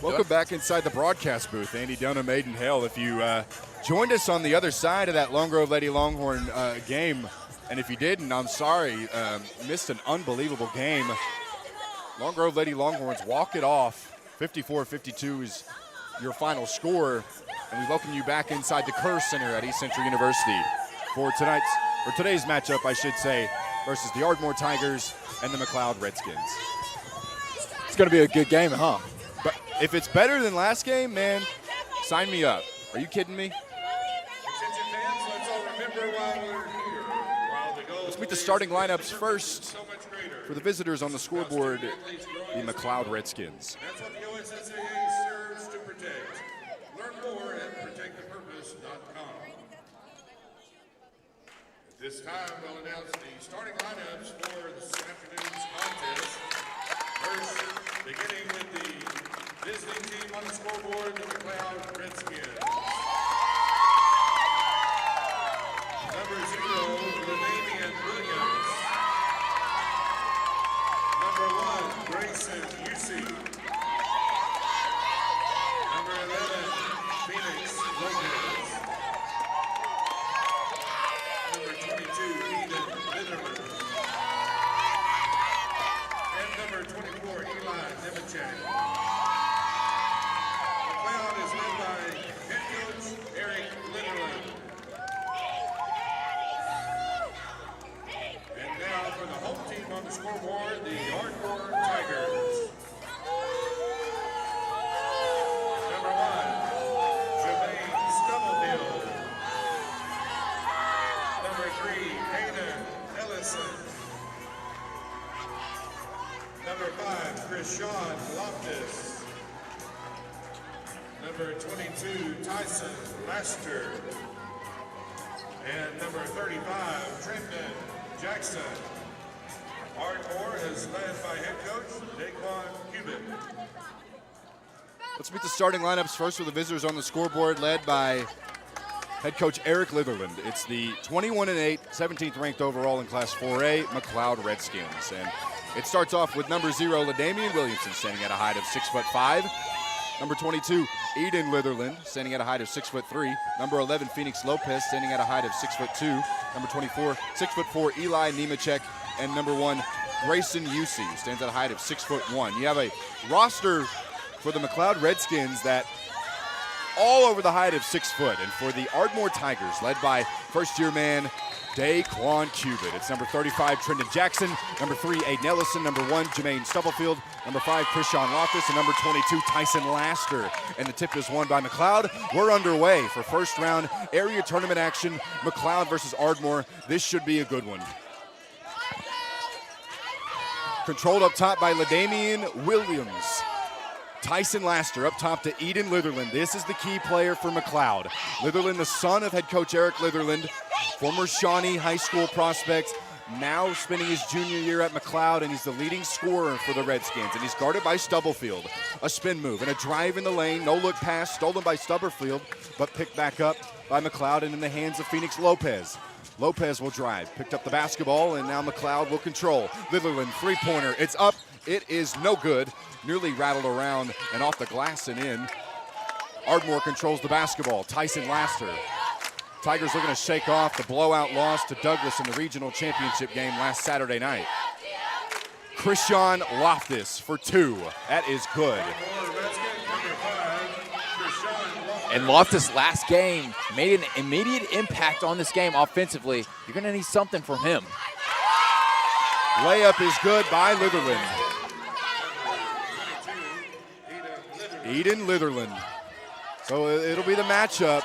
Welcome back inside the broadcast booth. Andy Dunham, Aiden Hale. If you joined us on the other side of that Long Grove Lady Longhorn game, and if you didn't, I'm sorry, missed an unbelievable game. Long Grove Lady Longhorns walk it off. 54-52 is your final score. And we welcome you back inside the Kerr Center at East Central University for today's matchup, I should say, versus the Ardmore Tigers and the McLoud Redskins. It's going to be a good game, huh? But if it's better than last game, man, sign me up. Are you kidding me? Let's meet the starting lineups first. For the visitors on the scoreboard, the McLoud Redskins. That's what the OSSAA serves to protect. Learn more at protectthepurpose.com. At this time, we'll announce the starting lineups for this afternoon's contest. First, beginning with the visiting team on the scoreboard, the McLoud Redskins. Number 0, Ladamian Williams. Number 1, Grayson Usey. Number 11, Phoenix Lopez. Number 22, Eden Litherman. And number 24, Eli Nemechek. McLoud is led by head coach Eric Litherland. And now for the home team on the scoreboard, the Ardmore Tigers. Number 1, Jermaine Stubblehill. Number 3, Hayden Ellison. Number 5, Krishawn Loftus. Number 22, Tyson Laster. And number 35, Trenton Jackson. Ardmore is led by head coach Daquan Cuban. Let's meet the starting lineups first with the visitors on the scoreboard, led by head coach Eric Litherland. It's the 21-8, 17th ranked overall in Class 4A McLoud Redskins. And it starts off with number 0, Ladamian Williamson, standing at a height of 6'5". Number 22, Eden Litherland, standing at a height of 6'3". Number 11, Phoenix Lopez, standing at a height of 6'2". Number 24, 6'4", Eli Nemechek. And number 1, Grayson Usey, stands at a height of 6'1". You have a roster for the McLoud Redskins that all over the height of 6 foot. And for the Ardmore Tigers, led by first-year man Daquan Cuban. It's number 35, Trenton Jackson. Number 3, Aiden Ellison. Number 1, Jermaine Stubblefield. Number 5, Krishawn Loftus. And number 22, Tyson Laster. And the tip is won by McLoud. We're underway for first round area tournament action. McLoud versus Ardmore. This should be a good one. Controlled up top by Ladamian Williams. Tyson Laster up top to Eden Litherland. This is the key player for McLoud. Litherland, the son of head coach Eric Litherland, former Shawnee High School prospect, now spending his junior year at McLoud, and he's the leading scorer for the Redskins. And he's guarded by Stubblefield. A spin move and a drive in the lane, no look pass, stolen by Stubblefield, but picked back up by McLoud and in the hands of Phoenix Lopez. Lopez will drive, picked up the basketball, and now McLoud will control. Litherland, three-pointer, it's up, it is no good. Nearly rattled around and off the glass and in. Ardmore controls the basketball. Tyson Laster. Tigers looking to shake off the blowout loss to Douglas in the regional championship game last Saturday night. Krishawn Loftus for 2. That is good. And Loftus last game made an immediate impact on this game offensively. You're going to need something from him. Layup is good by Litherland. Eden Litherland. So it'll be the matchup.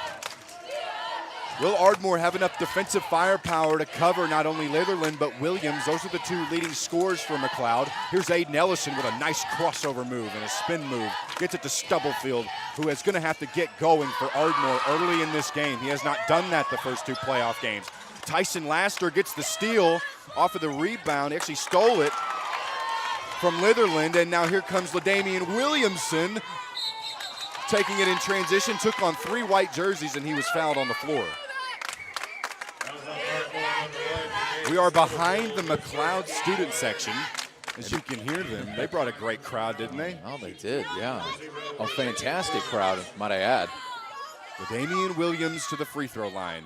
Will Ardmore have enough defensive firepower to cover not only Litherland but Williams? Those are the 2 leading scorers for McLoud. Here's Aiden Ellison with a nice crossover move and a spin move. Gets it to Stubblefield, who is going to have to get going for Ardmore early in this game. He has not done that the first 2 playoff games. Tyson Laster gets the steal off of the rebound. He actually stole it from Litherland, and now here comes Ladamian Williamson taking it in transition, took on 3 white jerseys, and he was fouled on the floor. We are behind the McLoud student section. As you can hear them, they brought a great crowd, didn't they? Oh, they did, yeah. A fantastic crowd, might I add. Damian Williams to the free throw line.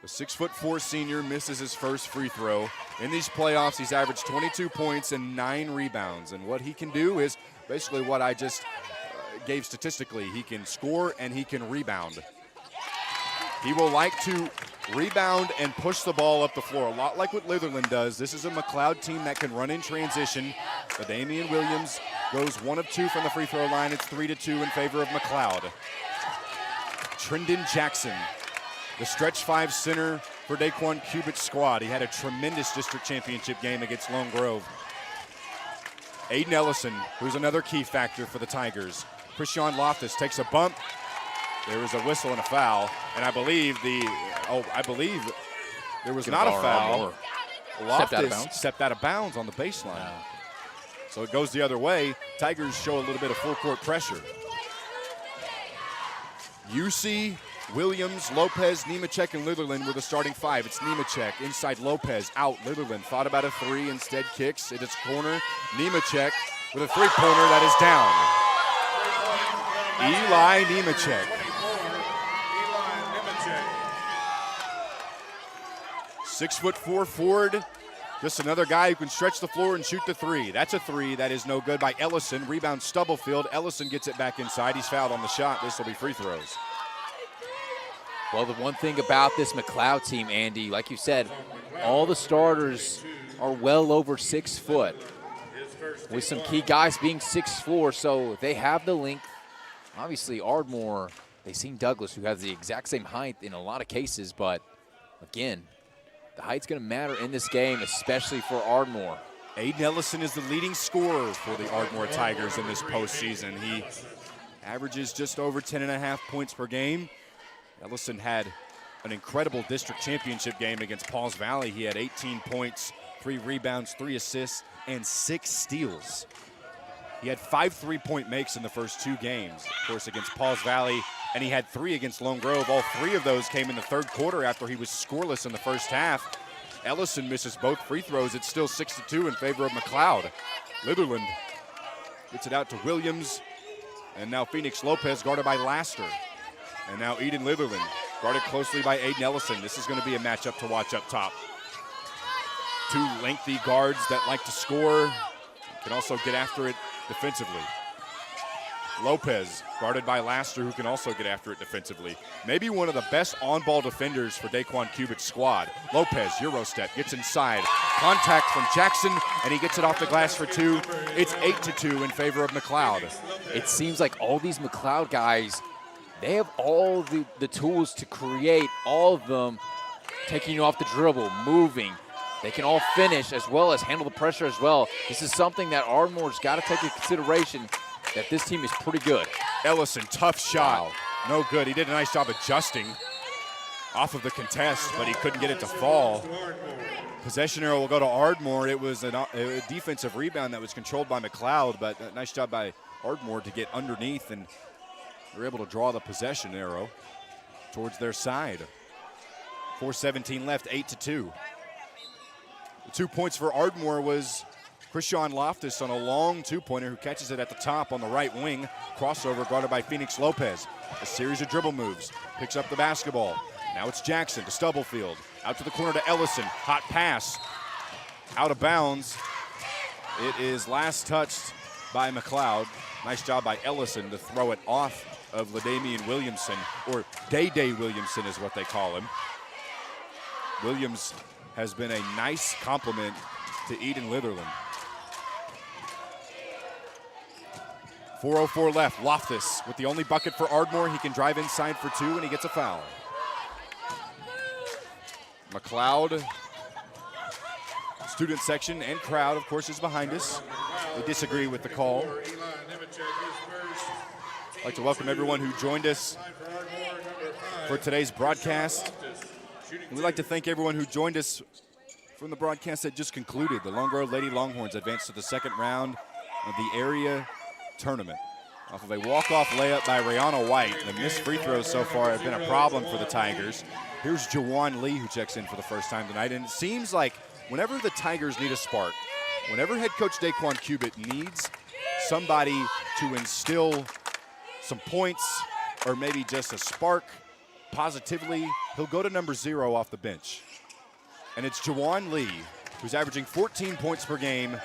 The 6'4" senior misses his first free throw. In these playoffs, he's averaged 22 points and 9 rebounds. And what he can do is basically what I just gave statistically. He can score and he can rebound. He will like to rebound and push the ball up the floor, a lot like what Litherland does. This is a McLoud team that can run in transition. But Damian Williams goes 1 of 2 from the free throw line. It's 3-2 in favor of McLoud. Trendon Jackson, the stretch 5 center for Daquan Cubitt's squad. He had a tremendous district championship game against Lone Grove. Aiden Ellison, who's another key factor for the Tigers. Christian Loftus takes a bump. There was a whistle and a foul, and I believe there was not a foul. Loftus stepped out of bounds on the baseline. Yeah. So it goes the other way. Tigers show a little bit of full court pressure. UC, Williams, Lopez, Nemechek, and Litherland were the starting 5. It's Nemechek inside Lopez, out. Litherland thought about a 3, instead kicks at its corner. Nemechek with a 3-pointer that is down. Eli Nemechek. 6'4" forward, just another guy who can stretch the floor and shoot the 3. That's a 3 that is no good by Ellison. Rebound Stubblefield. Ellison gets it back inside. He's fouled on the shot. This will be free throws. Well, the one thing about this McLoud team, Andy, like you said, all the starters are well over 6 foot, with some key guys being 6'4", so they have the length. Obviously, Ardmore, they've seen Douglas, who has the exact same height in a lot of cases, but again, the height's going to matter in this game, especially for Ardmore. Aiden Ellison is the leading scorer for the Ardmore Tigers in this postseason. He averages just over 10.5 points per game. Ellison had an incredible district championship game against Pauls Valley. He had 18 points, 3 rebounds, 3 assists, and 6 steals. He had 5 3-point makes in the first 2 games, of course, against Pauls Valley, and he had 3 against Lone Grove. All 3 of those came in the third quarter after he was scoreless in the first half. Ellison misses both free throws. It's still 6-2 in favor of McLoud. Litherland gets it out to Williams, and now Phoenix Lopez guarded by Laster. And now Eden Litherland guarded closely by Aiden Ellison. This is going to be a matchup to watch up top. 2 lengthy guards that like to score, can also get after it defensively. Lopez guarded by Laster, who can also get after it defensively. Maybe one of the best on-ball defenders for Daquan Cubitt's squad. Lopez, Euro step, gets inside. Contact from Jackson, and he gets it off the glass for 2. It's 8-2 in favor of McLoud. It seems like all these McLoud guys, they have all the tools to create, all of them taking you off the dribble, moving. They can all finish as well as handle the pressure as well. This is something that Ardmore's got to take into consideration, that this team is pretty good. Ellison, tough shot. Wow. No good. He did a nice job adjusting off of the contest, but he couldn't get it to fall. Possession arrow will go to Ardmore. It was a defensive rebound that was controlled by McLoud, but a nice job by Ardmore to get underneath, and they're able to draw the possession arrow towards their side. 4:17 left, 8-2. The 2 points for Ardmore was Christian Loftus on a long 2-pointer who catches it at the top on the right wing. Crossover guarded by Phoenix Lopez. A series of dribble moves. Picks up the basketball. Now it's Jackson to Stubblefield. Out to the corner to Ellison. Hot pass. Out of bounds. It is last touched by McLoud. Nice job by Ellison to throw it off of LaDamian Williamson, or Day-Day Williamson is what they call him. Williams has been a nice compliment to Eden Litherland. 4:04 left. Loftus with the only bucket for Ardmore. He can drive inside for 2, and he gets a foul. McLoud, student section and crowd, of course, is behind us. They disagree with the call. I'd like to welcome everyone who joined us for today's broadcast. And we'd like to thank everyone who joined us from the broadcast that just concluded. The Lone Grove Lady Longhorns advanced to the second round of the area tournament off of a walk-off layup by Rihanna White. The missed free throws so far have been a problem for the Tigers. Here's Jawan Lee, who checks in for the first time tonight. And it seems like whenever the Tigers need a spark, whenever head coach Daquan Cubitt needs somebody to instill some points or maybe just a spark positively, he'll go to number 0 off the bench. And it's Jawan Lee, who's averaging 14 points per game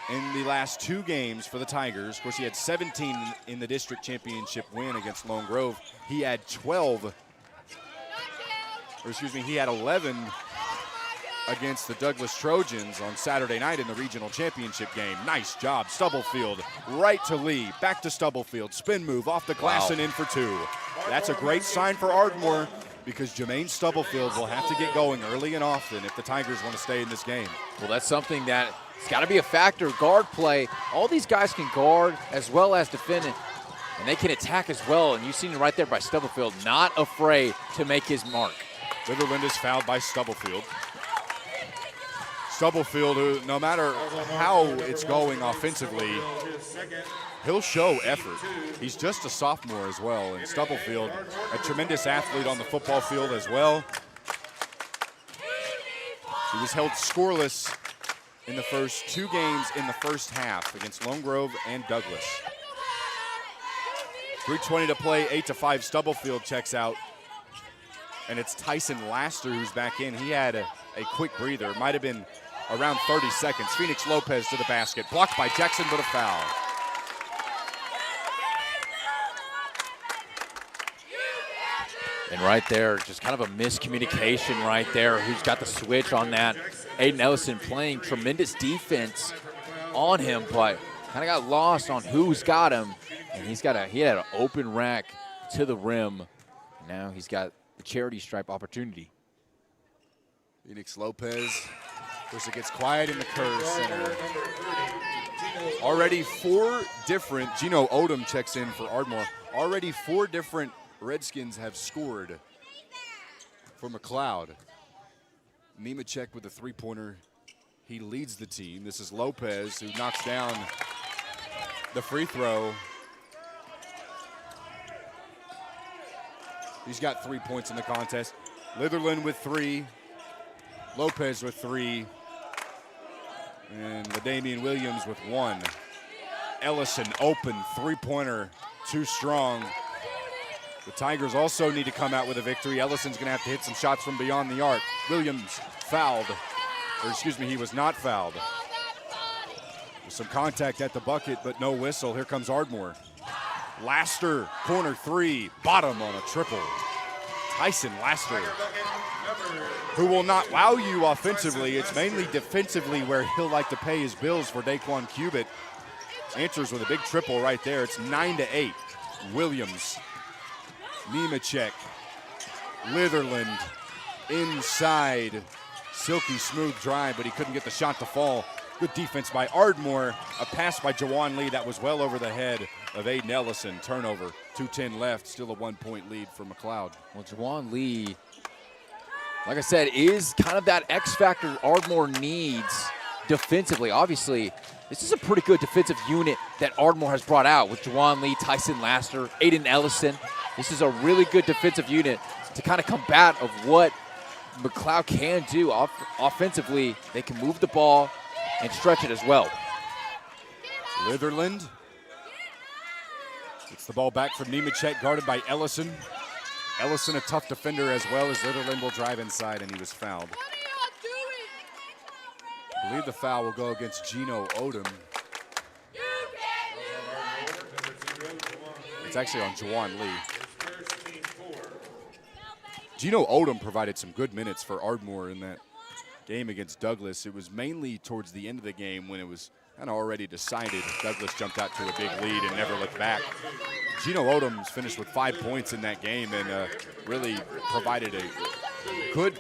in the last 2 games for the Tigers. Of course, he had 17 in the district championship win against Lone Grove. He had 11 against the Douglas Trojans on Saturday night in the regional championship game. Nice job, Stubblefield, right to Lee, back to Stubblefield, spin move off the glass and in for 2. That's a great sign for Ardmore because Jermaine Stubblefield will have to get going early and often if the Tigers want to stay in this game. Well, that's something that it's got to be a factor. Guard play. All these guys can guard as well as defend, and they can attack as well. And you've seen it right there by Stubblefield, not afraid to make his mark. Litherland is fouled by Stubblefield. Stubblefield, who no matter how it's going offensively, he'll show effort. He's just a sophomore as well, and Stubblefield, a tremendous athlete on the football field as well. He was held scoreless in the first 2 games in the first half against Lone Grove and Douglas. 3:20 to play, 8-5. Stubblefield checks out, and it's Tyson Laster who's back in. He had a quick breather. Might have been around 30 seconds. Phoenix Lopez to the basket. Blocked by Jackson, but a foul. And right there, just kind of a miscommunication right there. Who's got the switch on that? Aiden Ellison playing tremendous defense on him, but kind of got lost on who's got him. And he had an open rack to the rim. Now he's got the charity stripe opportunity. Phoenix Lopez. Of course, it gets quiet in the Kerr Center. Already 4 different, Gino Odom checks in for Ardmore. Already 4 different Redskins have scored for McLoud. Nemechek with a 3-pointer. He leads the team. This is Lopez who knocks down the free throw. He's got 3 points in the contest. Litherland with 3. Lopez with 3. And LaDamian Williams with 1. Ellison open, 3-pointer, too strong. The Tigers also need to come out with a victory. Ellison's gonna have to hit some shots from beyond the arc. Williams fouled, or excuse me, he was not fouled. With some contact at the bucket, but no whistle. Here comes Ardmore. Laster, corner 3, bottom on a triple. Tyson Laster, who will not wow you offensively. It's mainly defensively where he'll like to pay his bills for Daquan Cubitt. Answers with a big triple right there. It's 9-8. Williams, Nemechek, Litherland, inside. Silky smooth drive, but he couldn't get the shot to fall. Good defense by Ardmore. A pass by Jawan Lee that was well over the head of Aiden Ellison. Turnover, 2:10 left, still a 1-point lead for McLoud. Well, Jawan Lee, like I said, is kind of that X factor Ardmore needs defensively. Obviously, this is a pretty good defensive unit that Ardmore has brought out with Jawan Lee, Tyson Laster, Aiden Ellison. This is a really good defensive unit to kind of combat of what McLoud can do offensively. They can move the ball and stretch it as well. Litherland gets the ball back from Nemechek, guarded by Ellison. Ellison a tough defender as well, as Litherland will drive inside, and he was fouled. I believe the foul will go against Gino Odom. It's actually on Jawan Lee. Gino Odom provided some good minutes for Ardmore in that game against Douglas. It was mainly towards the end of the game when it was kind of already decided. Douglas jumped out to a big lead and never looked back. Gino Odom's finished with 5 points in that game and really provided a good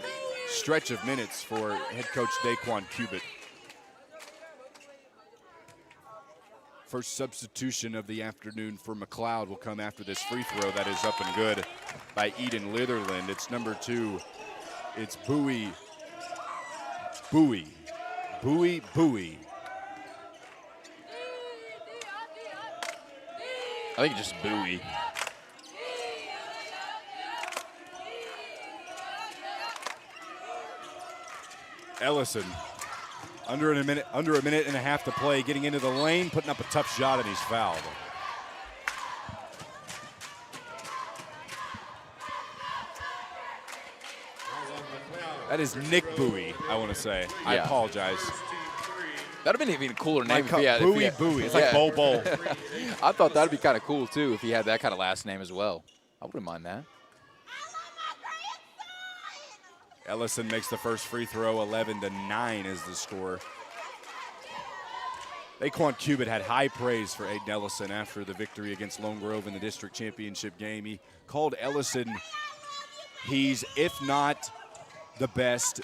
stretch of minutes for head coach Daquan Cubitt. First substitution of the afternoon for McLoud will come after this free throw that is up and good by Eden Litherland. It's number 2. It's Bowie. I think it's just Bowie. Ellison Under a minute and a half to play, getting into the lane, putting up a tough shot, and he's fouled. That is Nick Bowie, I want to say. I apologize. That would have been even a cooler name if he had. Bowie. It's like Bo Bo. I thought that would be kind of cool, too, if he had that kind of last name as well. I wouldn't mind that. Ellison makes the first free throw. 11-9 is the score. Daquan Cubitt had high praise for Aiden Ellison after the victory against Lone Grove in the district championship game. He called Ellison, he's, if not the best,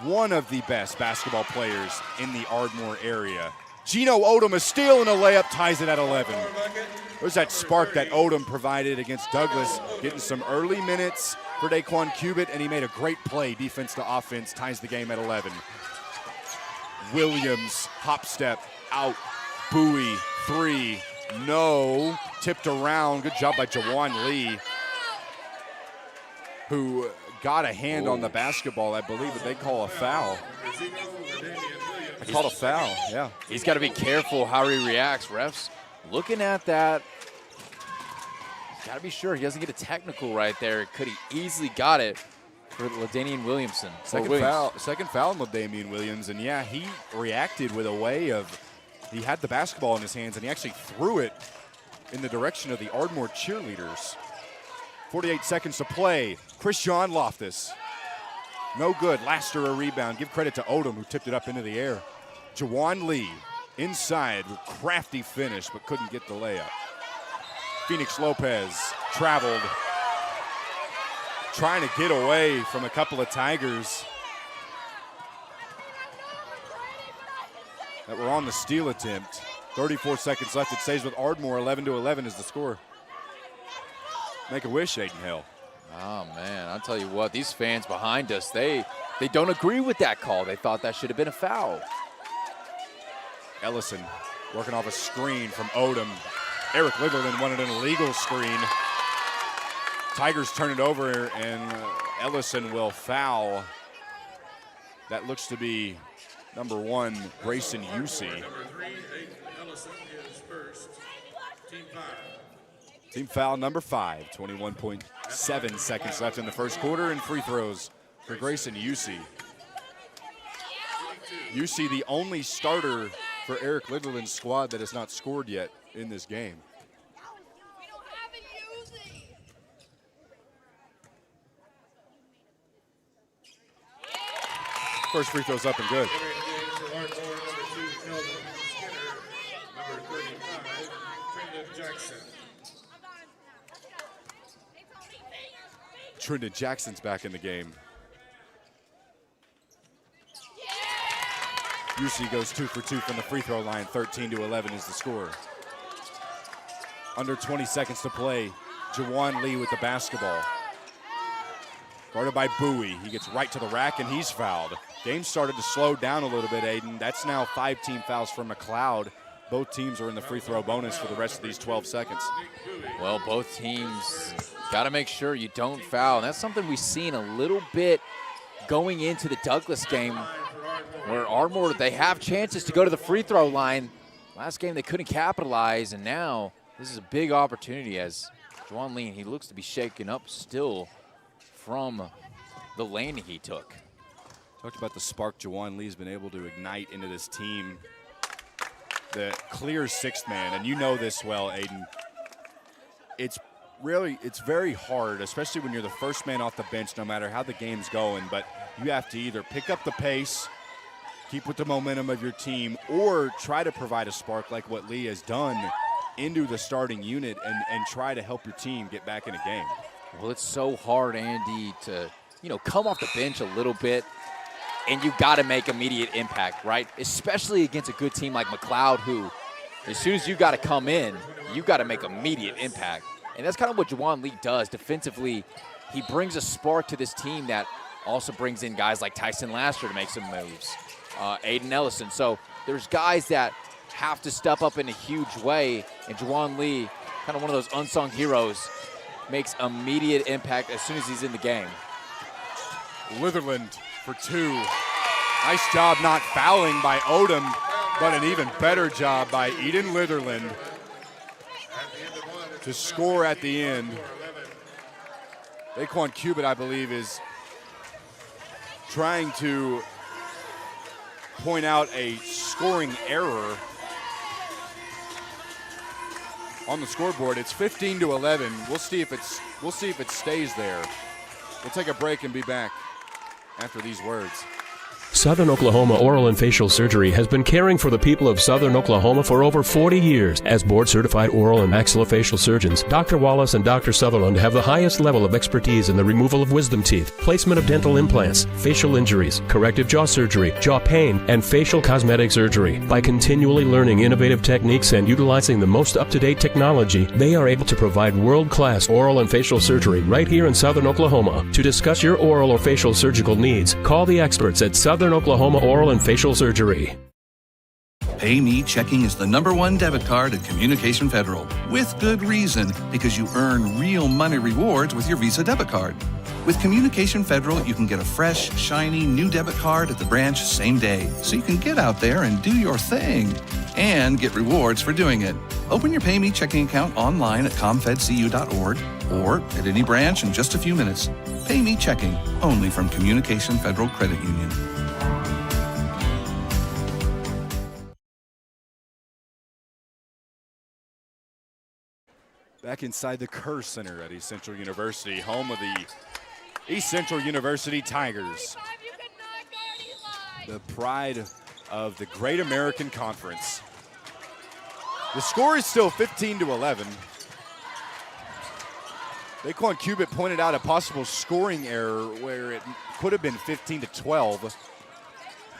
one of the best basketball players in the Ardmore area. Gino Odom, a steal and a layup, ties it at 11. There's that spark that Odom provided against Douglas, getting some early minutes for Daquan Cubitt, and he made a great play, defense to offense, ties the game at 11. Williams, hop step, out, Bowie, three, no, tipped around, good job by Jawan Lee, who got a hand on the basketball. I believe that they call a foul. They called a foul, yeah. He's got to be careful how he reacts, refs. Looking at that, he's got to be sure he doesn't get a technical right there. Could he easily got it for LaDamian Williamson? Second foul on LaDamian Williams, and yeah, he reacted with a way of, he had the basketball in his hands, and he actually threw it in the direction of the Ardmore cheerleaders. 48 seconds to play. Christian Loftus. No good. Laster a rebound. Give credit to Odom, who tipped it up into the air. Jawan Lee inside with crafty finish, but couldn't get the layup. Phoenix Lopez traveled, trying to get away from a couple of Tigers that were on the steal attempt. 34 seconds left. It stays with Ardmore. 11-11 is the score. Make a wish, Aiden Hill. Oh, man, I'll tell you what, these fans behind us, they don't agree with that call. They thought that should have been a foul. Ellison working off a screen from Odom. Eric Litherland wanted an illegal screen. Tigers turn it over, and Ellison will foul. That looks to be number 1, Grayson Usey. Number 3, Ellison is first. Team foul. Team foul number 5, 21.7 seconds left in the first quarter, and free throws for Grayson Usey. Usey, the only starter for Eric Litherland's squad that has not scored yet in this game. First free throw's up and good. Number 2, Kelvin Skinner. Number 35, Trendon Jackson. Trendon Jackson's back in the game. Usey goes 2 for 2 from the free throw line. 13-11 is the score. Under 20 seconds to play. Jawan Lee with the basketball. Guarded by Bowie. He gets right to the rack, and he's fouled. Game started to slow down a little bit, Aiden. That's now 5 team fouls for McLoud. Both teams are in the free throw bonus for the rest of these 12 seconds. Well, both teams got to make sure you don't foul. And that's something we've seen a little bit going into the Douglas game, where Ardmore, they have chances to go to the free throw line. Last game they couldn't capitalize, and now this is a big opportunity as Jawan Lee, he looks to be shaken up still from the lane he took. Talked about the spark Jawan Lee's been able to ignite into this team. The clear sixth man, and you know this well, Aiden. It's very hard, especially when you're the first man off the bench, no matter how the game's going, but you have to either pick up the pace, keep with the momentum of your team, or try to provide a spark like what Lee has done into the starting unit and try to help your team get back in a game. Well, it's so hard, Andy, to come off the bench a little bit, and you got to make immediate impact, right? Especially against a good team like McLoud, who, as soon as you got to come in, you got to make immediate impact. And that's kind of what Jawan Lee does defensively. He brings a spark to this team that also brings in guys like Tyson Laster to make some moves, Aiden Ellison. So there's guys that have to step up in a huge way, and Jawan Lee, kind of one of those unsung heroes, makes immediate impact as soon as he's in the game. Litherland for 2, Nice job not fouling by Odom, but an even better job by Eden Litherland to score at the end. Daquan Cubitt, I believe, is trying to point out a scoring error on the scoreboard. It's 15-11. We'll see if it stays there. We'll take a break and be back after these words. Southern Oklahoma Oral and Facial Surgery has been caring for the people of Southern Oklahoma for over 40 years. As board-certified oral and maxillofacial surgeons, Dr. Wallace and Dr. Sutherland have the highest level of expertise in the removal of wisdom teeth, placement of dental implants, facial injuries, corrective jaw surgery, jaw pain, and facial cosmetic surgery. By continually learning innovative techniques and utilizing the most up-to-date technology, they are able to provide world-class oral and facial surgery right here in Southern Oklahoma. To discuss your oral or facial surgical needs, call the experts at Southern Oklahoma Oral and Facial Surgery. PayMe Checking is the #1 debit card at Communication Federal. With good reason, because you earn real money rewards with your Visa debit card. With Communication Federal, you can get a fresh, shiny, new debit card at the branch same day, so you can get out there and do your thing and get rewards for doing it. Open your PayMe checking account online at comfedcu.org or at any branch in just a few minutes. PayMe Checking, only from Communication Federal Credit Union. Back inside the Kerr Center at East Central University, home of the East Central University Tigers. The pride of the Great American Conference. The score is still 15-11. Daquan Cubitt pointed out a possible scoring error where it could have been 15-12. The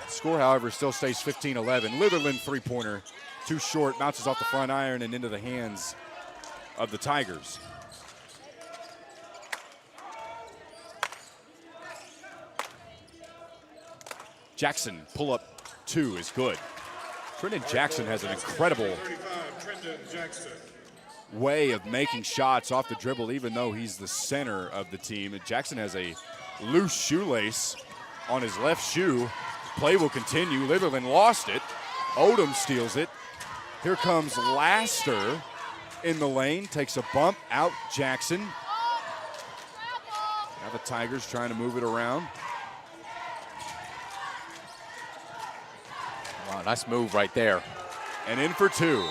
score, however, still stays 15-11. Litherland three-pointer, too short, bounces off the front iron and into the hands of the Tigers. Jackson, pull-up two is good. Trenton Jackson has an incredible way of making shots off the dribble, even though he's the center of the team. Jackson has a loose shoelace on his left shoe. Play will continue. Litherland lost it. Odom steals it. Here comes Laster in the lane, takes a bump, out Jackson. Now the Tigers trying to move it around. Wow, nice move right there. And in for two.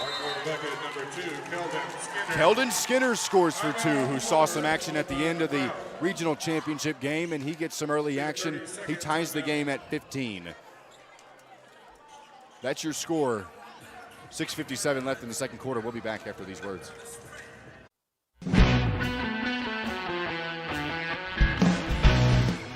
Keldon Skinner scores for two, who saw some action at the end of the regional championship game, and he gets some early action. He ties the game at 15. That's your score. 6:57 left in the second quarter. We'll be back after these words.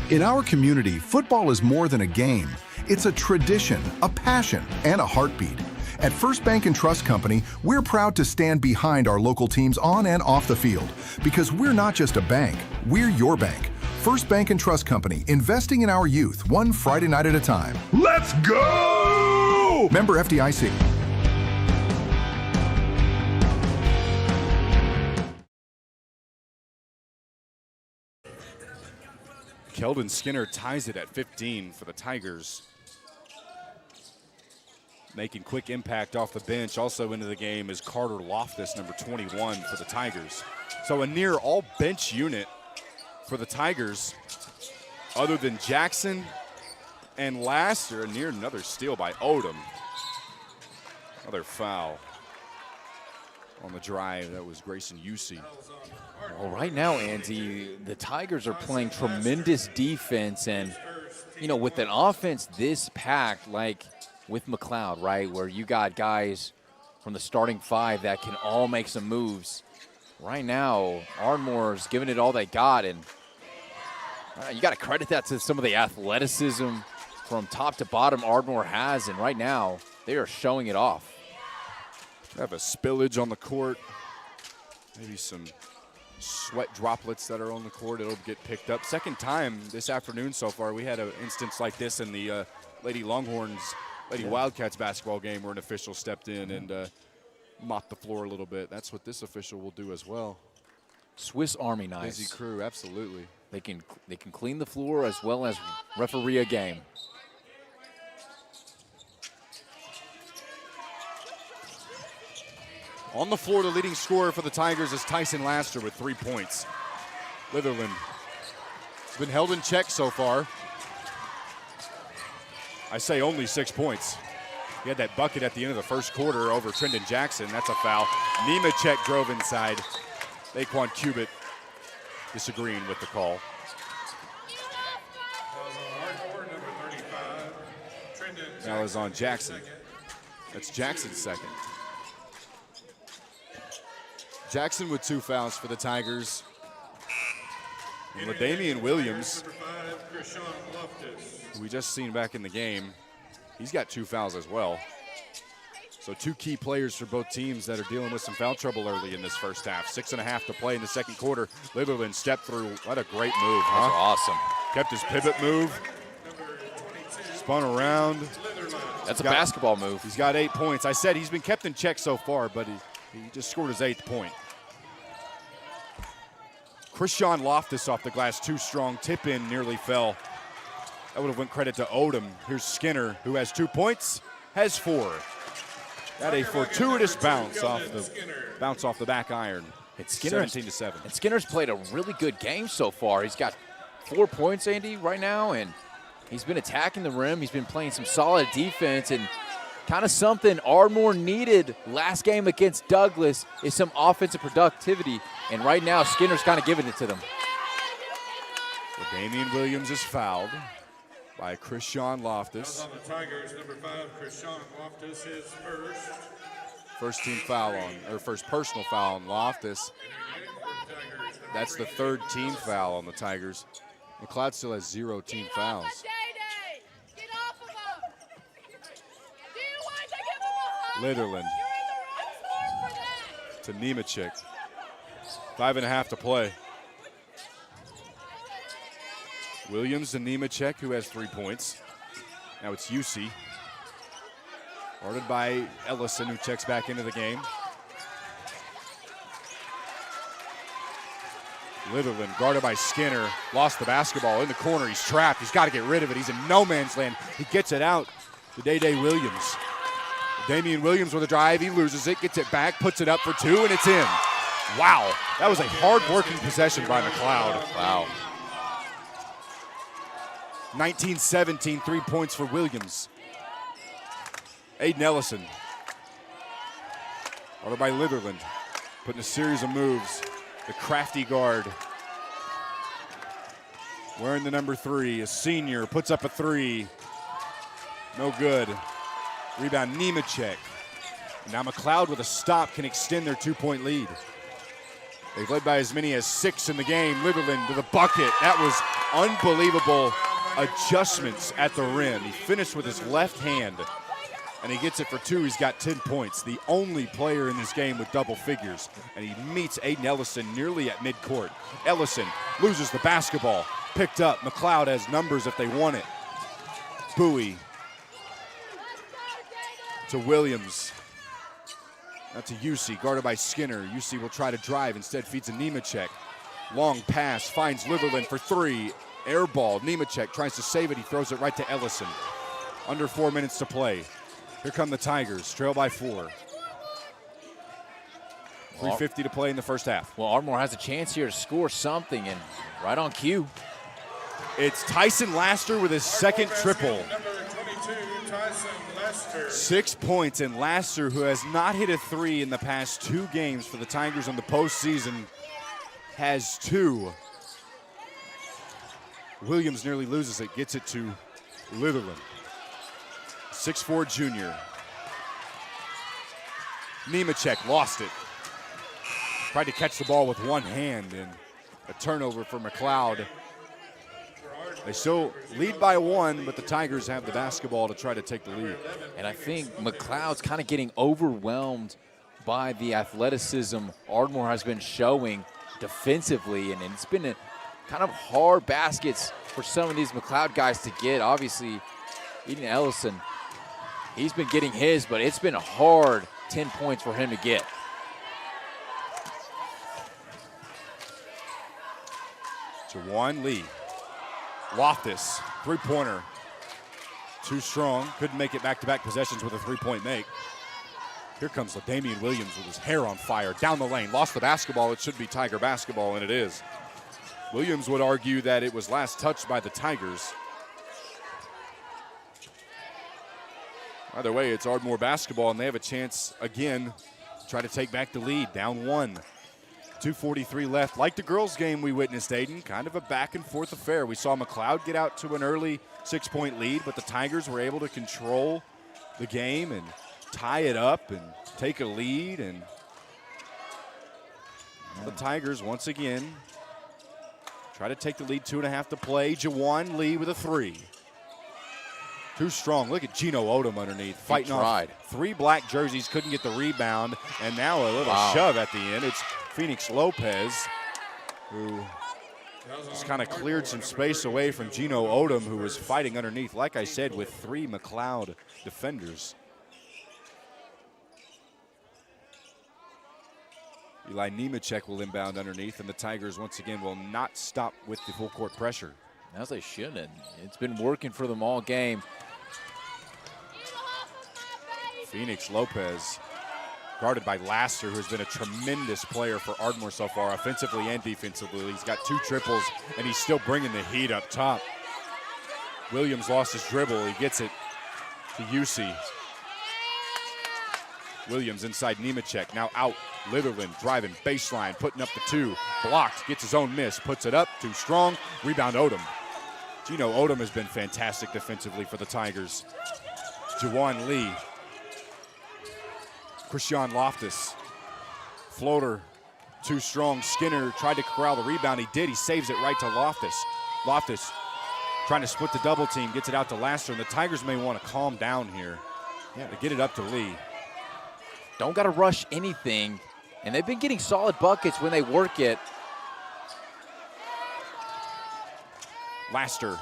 In our community, football is more than a game. It's a tradition, a passion, and a heartbeat. At First Bank and Trust Company, we're proud to stand behind our local teams on and off the field, because we're not just a bank, we're your bank. First Bank and Trust Company, investing in our youth, one Friday night at a time. Let's go! Member FDIC. Keldon Skinner ties it at 15 for the Tigers. Making quick impact off the bench. Also into the game is Carter Loftus, number 21 for the Tigers. So a near all bench unit for the Tigers, other than Jackson and Laster. Near another steal by Odom. Another foul on the drive. That was Grayson Usey. Well, right now, Andy, the Tigers are playing tremendous defense, and, you know, with an offense this packed, like with McLoud, right, where you got guys from the starting five that can all make some moves. Right now, Ardmore's giving it all they got, and you got to credit that to some of the athleticism from top to bottom Ardmore has, and right now, they are showing it off. They have a spillage on the court, maybe some sweat droplets that are on the court. It'll get picked up. Second time this afternoon so far. We had an instance like this in the Lady Wildcats basketball game where an official stepped in and mopped the floor a little bit. That's what this official will do as well. Swiss Army knife. Busy crew, absolutely. They can clean the floor as well as referee a game. On the floor, the leading scorer for the Tigers is Tyson Laster with 3 points. Litherland has been held in check so far. I say only 6 points. He had that bucket at the end of the first quarter over Trendon Jackson. That's a foul. Nemechek drove inside. Laquan Cubitt disagreeing with the call. Now is on Jackson. That's Jackson's second. Jackson with 2 fouls for the Tigers. And LaDamian Williams, who we just seen back in the game, he's got 2 fouls as well. So 2 key players for both teams that are dealing with some foul trouble early in this first half. 6.5 to play in the second quarter. Litherland stepped through. What a great move, huh? That's awesome. Kept his pivot move. Spun around. That's a basketball move. He's got 8 points. I said he's been kept in check so far, but he just scored his 8th point. Krishan Loftus off the glass, too strong. Tip in, nearly fell. That would have went credit to Odom. Here's Skinner, who has 2 points, has 4. Got a fortuitous bounce off the back iron. It's 17-7. And Skinner's played a really good game so far. He's got 4 points, Andy, right now, and he's been attacking the rim. He's been playing some solid defense, and kind of something Ardmore needed last game against Douglas is some offensive productivity, and right now Skinner's kind of giving it to them. Damian Williams is fouled by Krishan Loftus. On the Tigers, number 5, Krishan Loftus, his First team foul on, or first personal foul on Loftus. That's the 3rd team foul on the Tigers. McLoud still has 0 team fouls. Litherland to Nemechek. 5.5 to play. Williams to Nemechek, who has 3 points. Now it's UC. Guarded by Ellison, who checks back into the game. Litherland guarded by Skinner. Lost the basketball in the corner. He's trapped. He's got to get rid of it. He's in no man's land. He gets it out to Day Williams. Damian Williams with a drive. He loses it, gets it back, puts it up for 2, and it's in. Wow. That was a hard-working possession by McLoud. Wow. 19-17, 3 points for Williams. Aiden Ellison. Ordered by Litherland. Putting a series of moves. The crafty guard. Wearing the number 3, a senior, puts up a 3. No good. Rebound, Nemechek. Now McLoud with a stop can extend their 2-point lead. They've led by as many as 6 in the game. Litherland to the bucket. That was unbelievable adjustments at the rim. He finished with his left hand, and he gets it for 2. He's got 10 points. The only player in this game with double figures, and he meets Aiden Ellison nearly at midcourt. Ellison loses the basketball. Picked up. McLoud has numbers if they want it. Bowie to Williams. Now to UC, guarded by Skinner. UC will try to drive, instead feeds a Nemechek. Long pass, finds Litherland for 3. Air ball, Nemechek tries to save it. He throws it right to Ellison. Under 4 minutes to play. Here come the Tigers, trail by 4. 3:50 to play in the first half. Well, Ardmore has a chance here to score something, and right on cue. It's Tyson Laster with his second triple. Number 22, Tyson Laster. 6 points, and Laster, who has not hit a 3 in the past 2 games for the Tigers in the postseason, has 2. Williams nearly loses it, gets it to Litherland. 6'4" junior. Nemechek lost it. Tried to catch the ball with one hand, and a turnover for McLoud. They still lead by 1, but the Tigers have the basketball to try to take the lead. And I think McLeod's kind of getting overwhelmed by the athleticism Ardmore has been showing defensively, and it's been a kind of hard baskets for some of these McLoud guys to get. Obviously, Aiden Ellison, he's been getting his, but it's been a hard 10 points for him to get. Jawan Lee. Loftus, 3-pointer. Too strong, couldn't make it back-to-back possessions with a 3-point make. Here comes Damian Williams with his hair on fire. Down the lane, lost the basketball. It should be Tiger basketball, and it is. Williams would argue that it was last touched by the Tigers. Either way, it's Ardmore basketball, and they have a chance again to try to take back the lead. Down 1. 2:43 left. Like the girls' game we witnessed, Aiden, kind of a back-and-forth affair. We saw McLoud get out to an early 6-point lead, but the Tigers were able to control the game and tie it up and take a lead. And the Tigers, once again, try to take the lead. 2.5 to play. Jawan Lee with a 3. Too strong. Look at Gino Odom underneath, fighting off 3 black jerseys, couldn't get the rebound, and now a little shove at the end. It's Phoenix Lopez, who just kind of cleared some space away from Gino Odom, who was fighting underneath, like I said, with 3 McLoud defenders. Eli Nemechek will inbound underneath, and the Tigers once again will not stop with the full court pressure. As they shouldn't. It's been working for them all game. Phoenix Lopez, guarded by Laster, who's been a tremendous player for Ardmore so far, offensively and defensively. He's got 2 triples, and he's still bringing the heat up top. Williams lost his dribble. He gets it to UC. Williams inside Nemechek, now out. Litherland driving, baseline, putting up the 2. Blocked, gets his own miss, puts it up, too strong. Rebound Odom. Gino Odom has been fantastic defensively for the Tigers. Jawan Lee. Christian Loftus. Floater, too strong. Skinner tried to corral the rebound. He did. He saves it right to Loftus. Loftus trying to split the double team, gets it out to Laster, and the Tigers may want to calm down here. Yeah, to get it up to Lee. Don't got to rush anything, and they've been getting solid buckets when they work it. Laster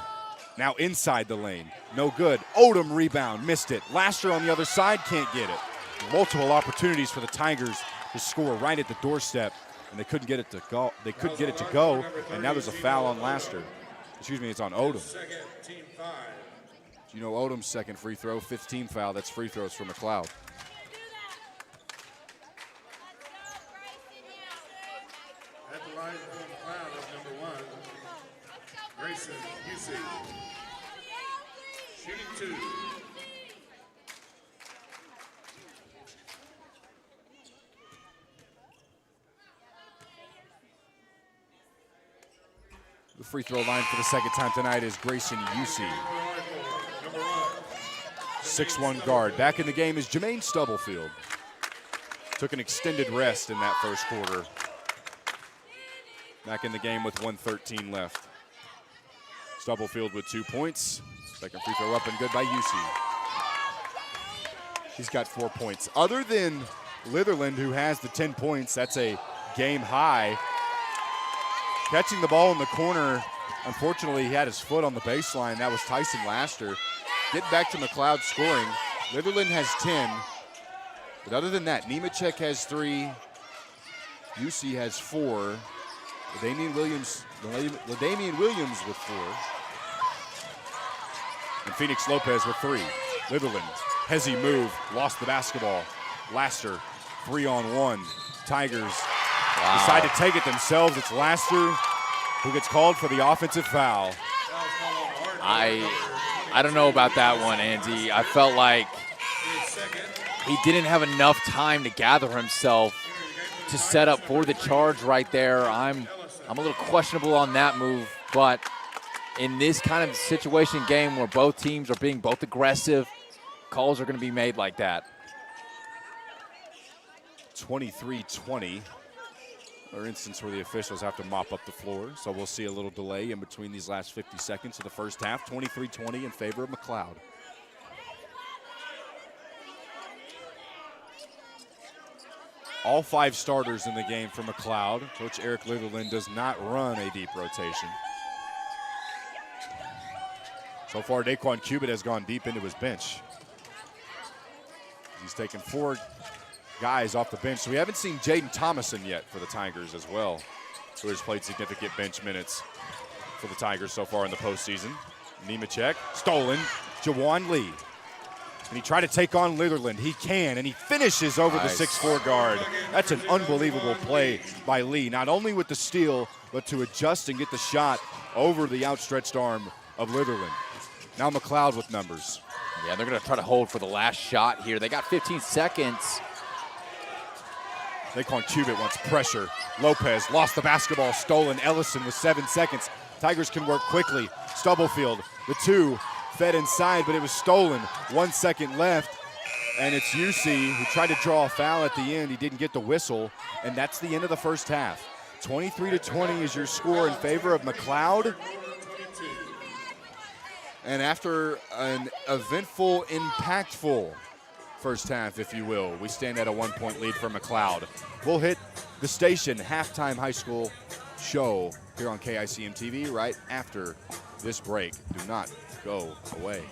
now inside the lane. No good. Odom rebound, missed it. Laster on the other side can't get it. Multiple opportunities for the Tigers to score right at the doorstep, and they couldn't get it to go. They couldn't get it to go, and now there's a foul on Laster. Excuse me, it's on Odom. You know, Odom's second free throw, 5th team foul. That's free throws for McLoud. At the line for McLoud is number 1, Grayson UC. Shooting 2. The free throw line for the second time tonight is Grayson UC. 6'1" guard. Back in the game is Jermaine Stubblefield. Took an extended rest in that first quarter. Back in the game with 1:13 left. Stubblefield with 2 points. Second free throw up and good by UC. He's got 4 points. Other than Litherland, who has the 10 points, that's a game high. Catching the ball in the corner, unfortunately, he had his foot on the baseline. That was Tyson Laster. Getting back to McLeod scoring. Litherland has 10. But other than that, Nemechek has 3. UC has 4. LaDamian Williams with 4. And Phoenix Lopez with 3. Litherland, hezzy move, lost the basketball. Laster, 3-on-1. Tigers decide to take it themselves. It's Laster who gets called for the offensive foul. I don't know about that one, Andy. I felt like he didn't have enough time to gather himself to set up for the charge right there. I'm a little questionable on that move, but in this kind of situation game where both teams are being both aggressive, calls are going to be made like that. 23-20. Another instance where the officials have to mop up the floor, so we'll see a little delay in between these last 50 seconds of the first half. 23-20 in favor of McLoud. All 5 starters in the game for McLoud. Coach Eric Litherland does not run a deep rotation. So far, Daquan Cubitt has gone deep into his bench. He's taken 4 guys off the bench. So we haven't seen Jaden Thomason yet for the Tigers as well, who has played significant bench minutes for the Tigers so far in the postseason. Nemechek, stolen, Jawan Lee. And he tried to take on Litherland. He can, and he finishes over Nice. the 6'4 guard. That's an unbelievable play by Lee, not only with the steal, but to adjust and get the shot over the outstretched arm of Litherland. Now McLoud with numbers. Yeah, they're going to try to hold for the last shot here. They got 15 seconds. Naquan Cubitt wants pressure. Lopez lost the basketball, stolen. Ellison with 7 seconds. Tigers can work quickly. Stubblefield, the 2, fed inside, but it was stolen. 1 second left, and it's UC who tried to draw a foul at the end. He didn't get the whistle, and that's the end of the first half. 23-20 is your score in favor of McLoud. And after an eventful, impactful first half, if you will, we stand at a 1-point lead for McLoud. We'll hit the station halftime high school show here on KICM TV right after this break. Do not go away.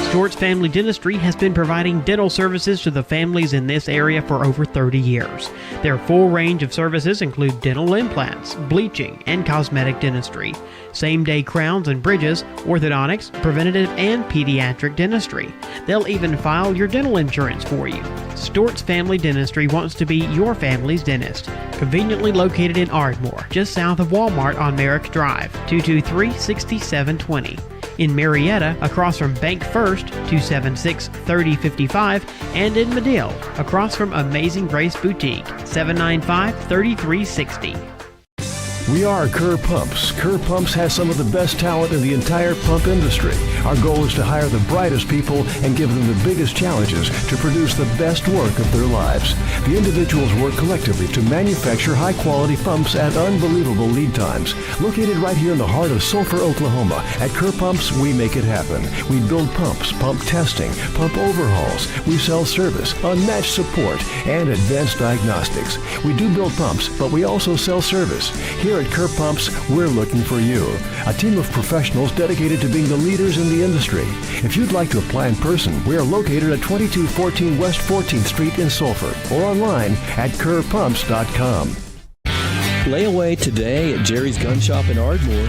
Stewart's Family Dentistry has been providing dental services to the families in this area for over 30 years. Their full range of services include dental implants, bleaching, and cosmetic dentistry, same-day crowns and bridges, orthodontics, preventative and pediatric dentistry. They'll even file your dental insurance for you. Stewart's Family Dentistry wants to be your family's dentist. Conveniently located in Ardmore, just south of Walmart on Merrick Drive, 223-6720. In Marietta, across from Bank First, 276-3055, and in Medill, across from Amazing Grace Boutique, 795-3360. We are Kerr Pumps. Kerr Pumps has some of the best talent in the entire pump industry. Our goal is to hire the brightest people and give them the biggest challenges to produce the best work of their lives. The individuals work collectively to manufacture high-quality pumps at unbelievable lead times. Located right here in the heart of Sulphur, Oklahoma, at Kerr Pumps, we make it happen. We build pumps, pump testing, pump overhauls. We sell service, unmatched support, and advanced diagnostics. We do build pumps, but we also sell service. Here at Kerr Pumps, we're looking for you. A team of professionals dedicated to being the leaders in the industry. If you'd like to apply in person, we are located at 2214 West 14th Street in Sulphur or online at kerrpumps.com. Layaway today at Jerry's Gun Shop in Ardmore.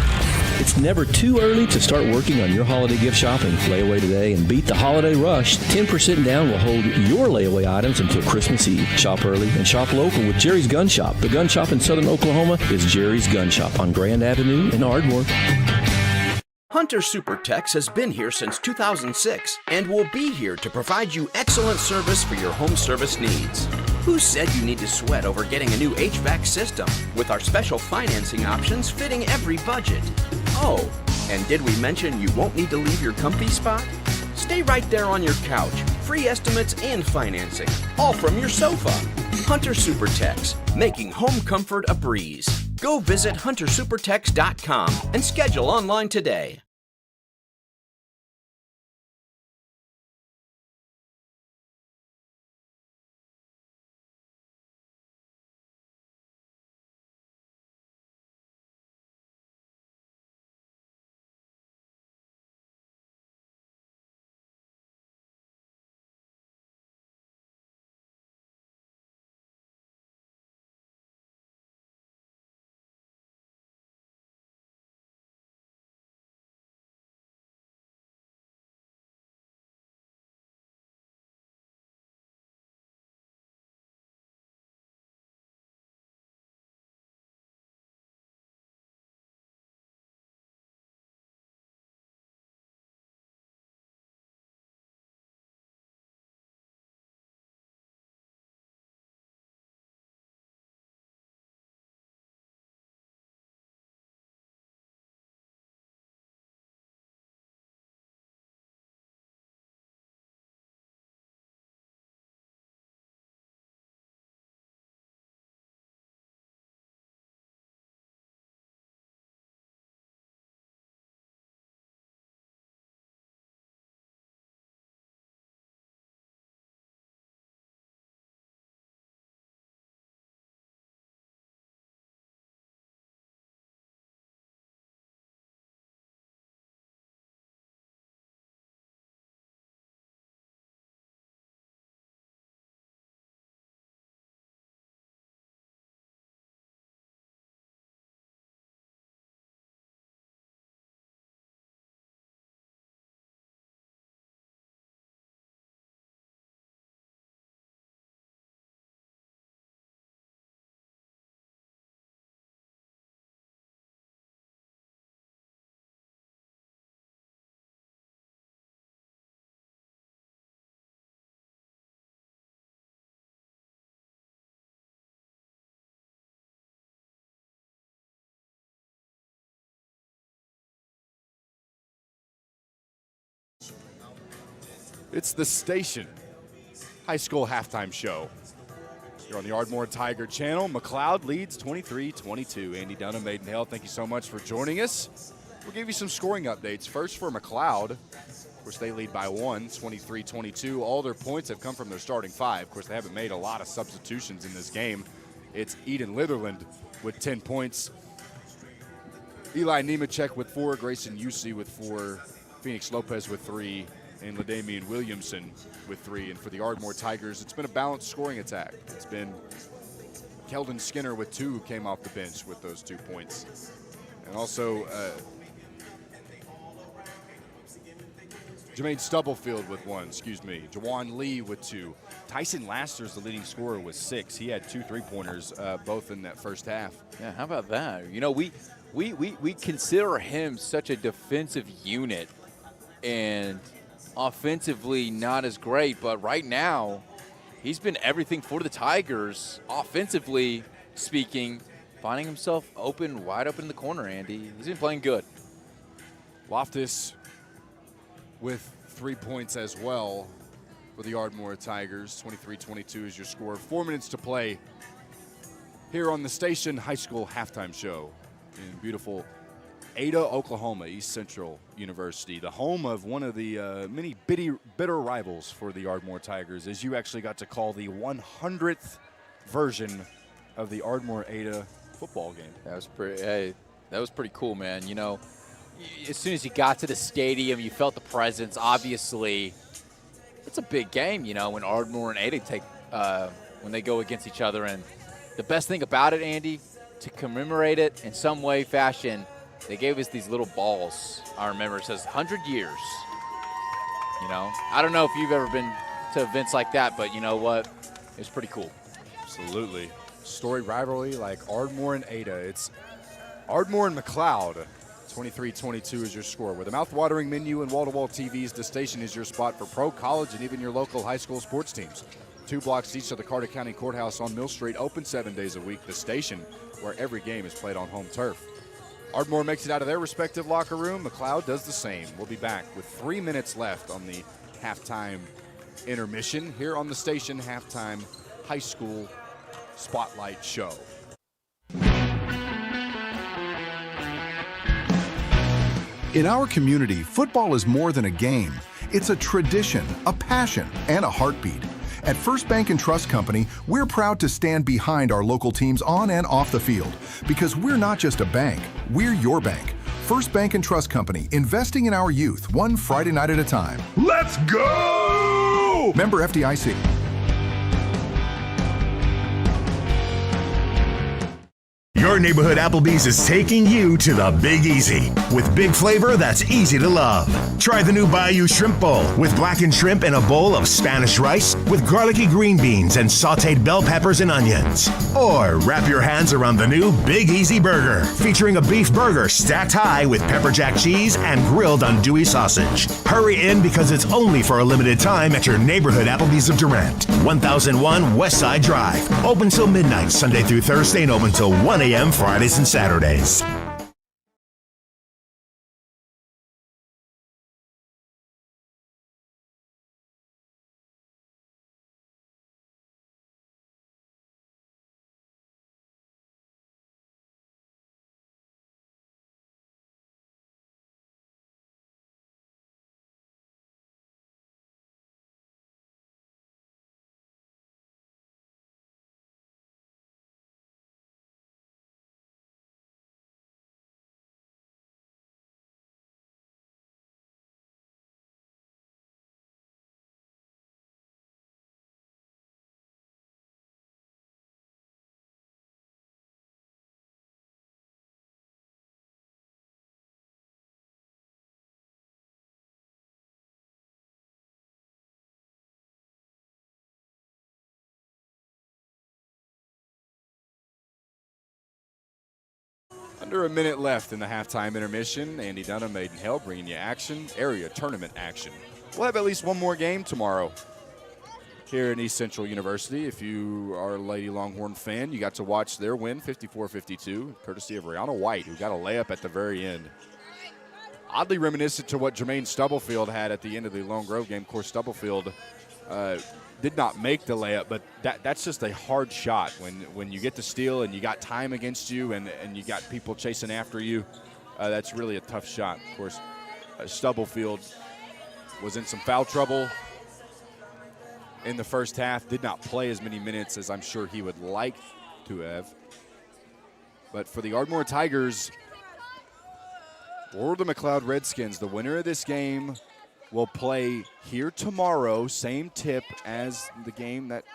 It's never too early to start working on your holiday gift shopping. Layaway today and beat the holiday rush. 10% down will hold your layaway items until Christmas Eve. Shop early and shop local with Jerry's Gun Shop. The gun shop in southern Oklahoma is Jerry's Gun Shop on Grand Avenue in Ardmore. Hunter Supertex has been here since 2006 and will be here to provide you excellent service for your home service needs. Who said you need to sweat over getting a new HVAC system with our special financing options fitting every budget? Oh, and did we mention you won't need to leave your comfy spot? Stay right there on your couch. Free estimates and financing, all from your sofa. Hunter Supertex, making home comfort a breeze. Go visit huntersupertex.com and schedule online today. It's the Station High School Halftime Show. You're on the Ardmore Tiger channel. McLoud leads 23-22. Andy Dunham, Maidenhill, thank you so much for joining us. We'll give you some scoring updates. First for McLoud. Of course, they lead by 1, 23-22. All their points have come from their starting 5. Of course, they haven't made a lot of substitutions in this game. It's Eden Litherland with 10 points. Eli Nemechek with 4, Grayson Yusey with 4, Phoenix Lopez with 3, and LaDamian Williamson with 3. And for the Ardmore Tigers, it's been a balanced scoring attack. It's been Keldon Skinner with 2, who came off the bench with those 2 points. And also Jermaine Stubblefield with 1, Jawan Lee with 2. Tyson Laster's the leading scorer with 6. He had 2 3-pointers, both in that first half. Yeah, how about that? You know, we consider him such a defensive unit and offensively not as great, but right now he's been everything for the Tigers, offensively speaking, finding himself wide open in the corner, Andy. He's been playing good. Loftus with 3 points as well for the Ardmore Tigers. 23-22 is your score. 4 minutes to play here on the Station High School Halftime Show in beautiful Ada, Oklahoma, East Central University, the home of one of the many bitter rivals for the Ardmore Tigers, as you actually got to call the 100th version of the Ardmore Ada football game. That was pretty cool, man. You know, as soon as you got to the stadium, you felt the presence. Obviously, it's a big game, you know, when Ardmore and Ada when they go against each other. And the best thing about it, Andy, to commemorate it in some way, fashion, they gave us these little balls. I remember it says 100 years. You know, I don't know if you've ever been to events like that, but you know what? It's pretty cool. Absolutely. Story rivalry like Ardmore and Ada. It's Ardmore and McLoud. 23-22 is your score. With a mouth-watering menu and wall-to-wall TVs, the Station is your spot for pro, college, and even your local high school sports teams. 2 blocks east of the Carter County Courthouse on Mill Street, open 7 days a week. The Station, where every game is played on home turf. Ardmore makes it out of their respective locker room. McLoud does the same. We'll be back with 3 minutes left on the halftime intermission here on the Station Halftime High School Spotlight Show. In our community, football is more than a game. It's a tradition, a passion, and a heartbeat. At First Bank and Trust Company, we're proud to stand behind our local teams on and off the field, because we're not just a bank, we're your bank. First Bank and Trust Company, investing in our youth, one Friday night at a time. Let's go! Member FDIC. Your neighborhood Applebee's is taking you to the Big Easy with big flavor that's easy to love. Try the new Bayou Shrimp Bowl with blackened shrimp in a bowl of Spanish rice with garlicky green beans and sauteed bell peppers and onions. Or wrap your hands around the new Big Easy Burger featuring a beef burger stacked high with pepper jack cheese and grilled andouille sausage. Hurry in because it's only for a limited time at your neighborhood Applebee's of Durant, 1001 West Side Drive. Open till midnight Sunday through Thursday and open till 1 a.m. Fridays and Saturdays. Under a minute left in the halftime intermission. Andy Dunham, Maidenhill, bringing you area tournament action. We'll have at least one more game tomorrow here in East Central University. If you are a Lady Longhorn fan, you got to watch their win, 54-52, courtesy of Rihanna White, who got a layup at the very end. oddly reminiscent to what Jermaine Stubblefield had at the end of the Lone Grove game. Of course, Stubblefield did not make the layup, but that's just a hard shot. When you get the steal and you got time against you and you got people chasing after you, that's really a tough shot. Of course, Stubblefield was in some foul trouble in the first half, did not play as many minutes as I'm sure he would like to have. But for the Ardmore Tigers or the McLoud Redskins, the winner of this game will play here tomorrow, same tip as the game that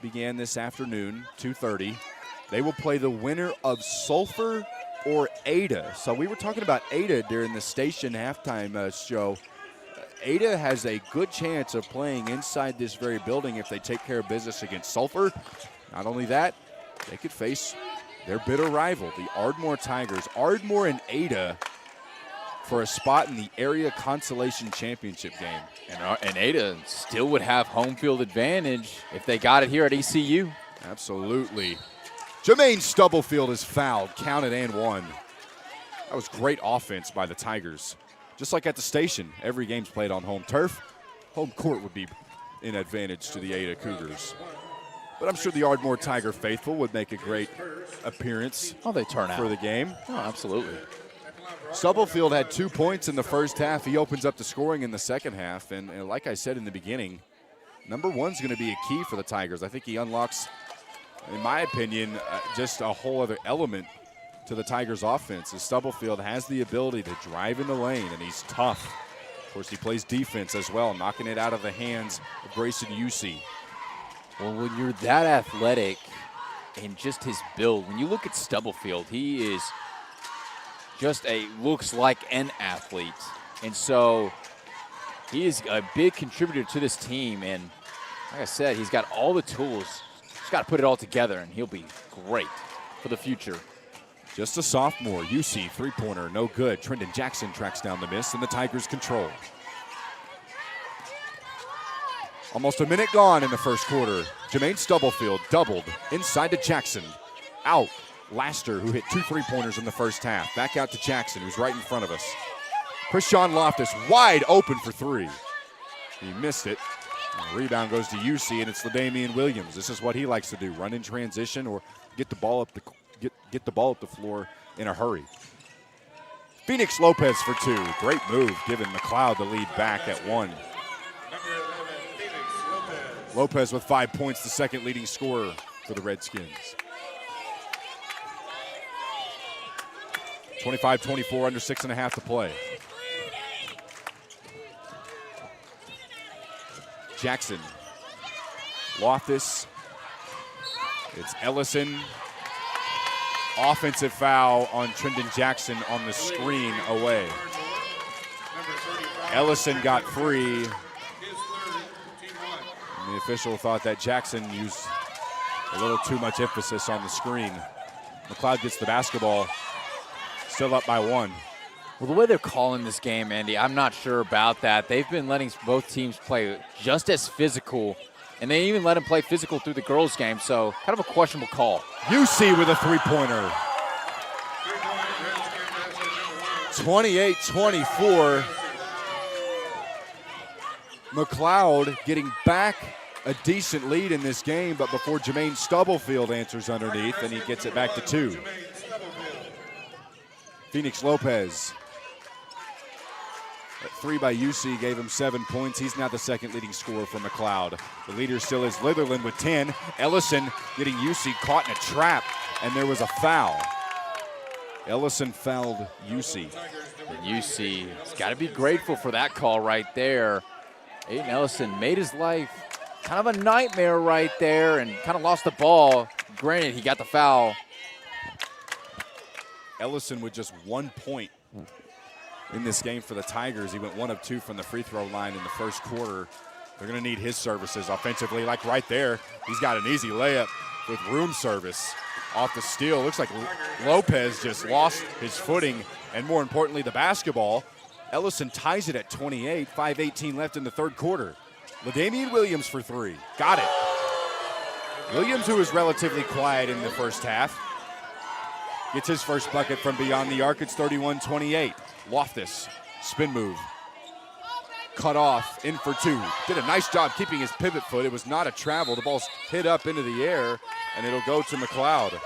began this afternoon, 2:30. They will play the winner of Sulphur or Ada. So we were talking about Ada during the station halftime show. Ada has a good chance of playing inside this very building if they take care of business against Sulphur. Not only that, they could face their bitter rival, the Ardmore Tigers. Ardmore and Ada for a spot in the area consolation championship game. And Ada still would have home field advantage if they got it here at ECU. Absolutely. Jermaine Stubblefield is fouled, counted and one. That was great offense by the Tigers. Just like at the station, every game's played on home turf. Home court would be in advantage to the Ada Cougars. But I'm sure the Ardmore Tiger faithful would make a great appearance they turn out for the game. Oh, absolutely. Stubblefield had 2 points in the first half. He opens up the scoring in the second half. And like I said in the beginning, number one's going to be a key for the Tigers. I think he unlocks, in my opinion, just a whole other element to the Tigers' offense. As Stubblefield has the ability to drive in the lane, and he's tough. Of course, he plays defense as well, knocking it out of the hands of Grayson Usey. Well, when you're that athletic and just his build, when you look at Stubblefield, he is just looks like an athlete. And so he is a big contributor to this team. And like I said, he's got all the tools. He's got to put it all together, and he'll be great for the future. Just a sophomore. UC three-pointer, no good. Trendon Jackson tracks down the miss, and the Tigers control. Almost a minute gone in the first quarter. Jermaine Stubblefield doubled inside to Jackson. Out. Laster, who hit 2 3-pointers in the first half. Back out to Jackson, who's right in front of us. Krishawn Loftus wide open for 3. He missed it. And the rebound goes to UC, and it's LaDamian Williams. This is what he likes to do: run in transition or get the ball up the floor in a hurry. Phoenix Lopez for 2. Great move, giving McLoud the lead back at 1. Lopez with 5 points, the second leading scorer for the Redskins. 25-24, under 6.5 to play. Jackson. Loftus. It's Ellison. Offensive foul on Trendon Jackson on the screen away. Ellison got free. And the official thought that Jackson used a little too much emphasis on the screen. McLoud gets the basketball. Still up by 1. Well, the way they're calling this game, Andy, I'm not sure about that. They've been letting both teams play just as physical, and they even let them play physical through the girls' game, so kind of a questionable call. UC with a 3-pointer. 28-24. McLoud getting back a decent lead in this game, but before Jermaine Stubblefield answers underneath, and he gets it back to 2. Phoenix Lopez. That 3 by UC gave him 7 points. He's now the second leading scorer for McLoud. The leader still is Litherland with 10. Ellison getting UC caught in a trap, and there was a foul. Ellison fouled UC. And UC has got to be grateful for that call right there. Aiden Ellison made his life kind of a nightmare right there and kind of lost the ball. Granted, he got the foul. Ellison with just 1 point in this game for the Tigers. He went 1 of 2 from the free throw line in the first quarter. They're going to need his services offensively. Like right there, he's got an easy layup with room service off the steal. Looks like Lopez just lost his footing, and more importantly, the basketball. Ellison ties it at 28, 5:18 left in the third quarter. LaDamian Williams for 3. Got it. Williams, who was relatively quiet in the first half, gets his first bucket from beyond the arc. It's 31-28. Loftus, spin move. Cut off, in for two. Did a nice job keeping his pivot foot. It was not a travel. The ball's hit up into the air, and it'll go to McLoud.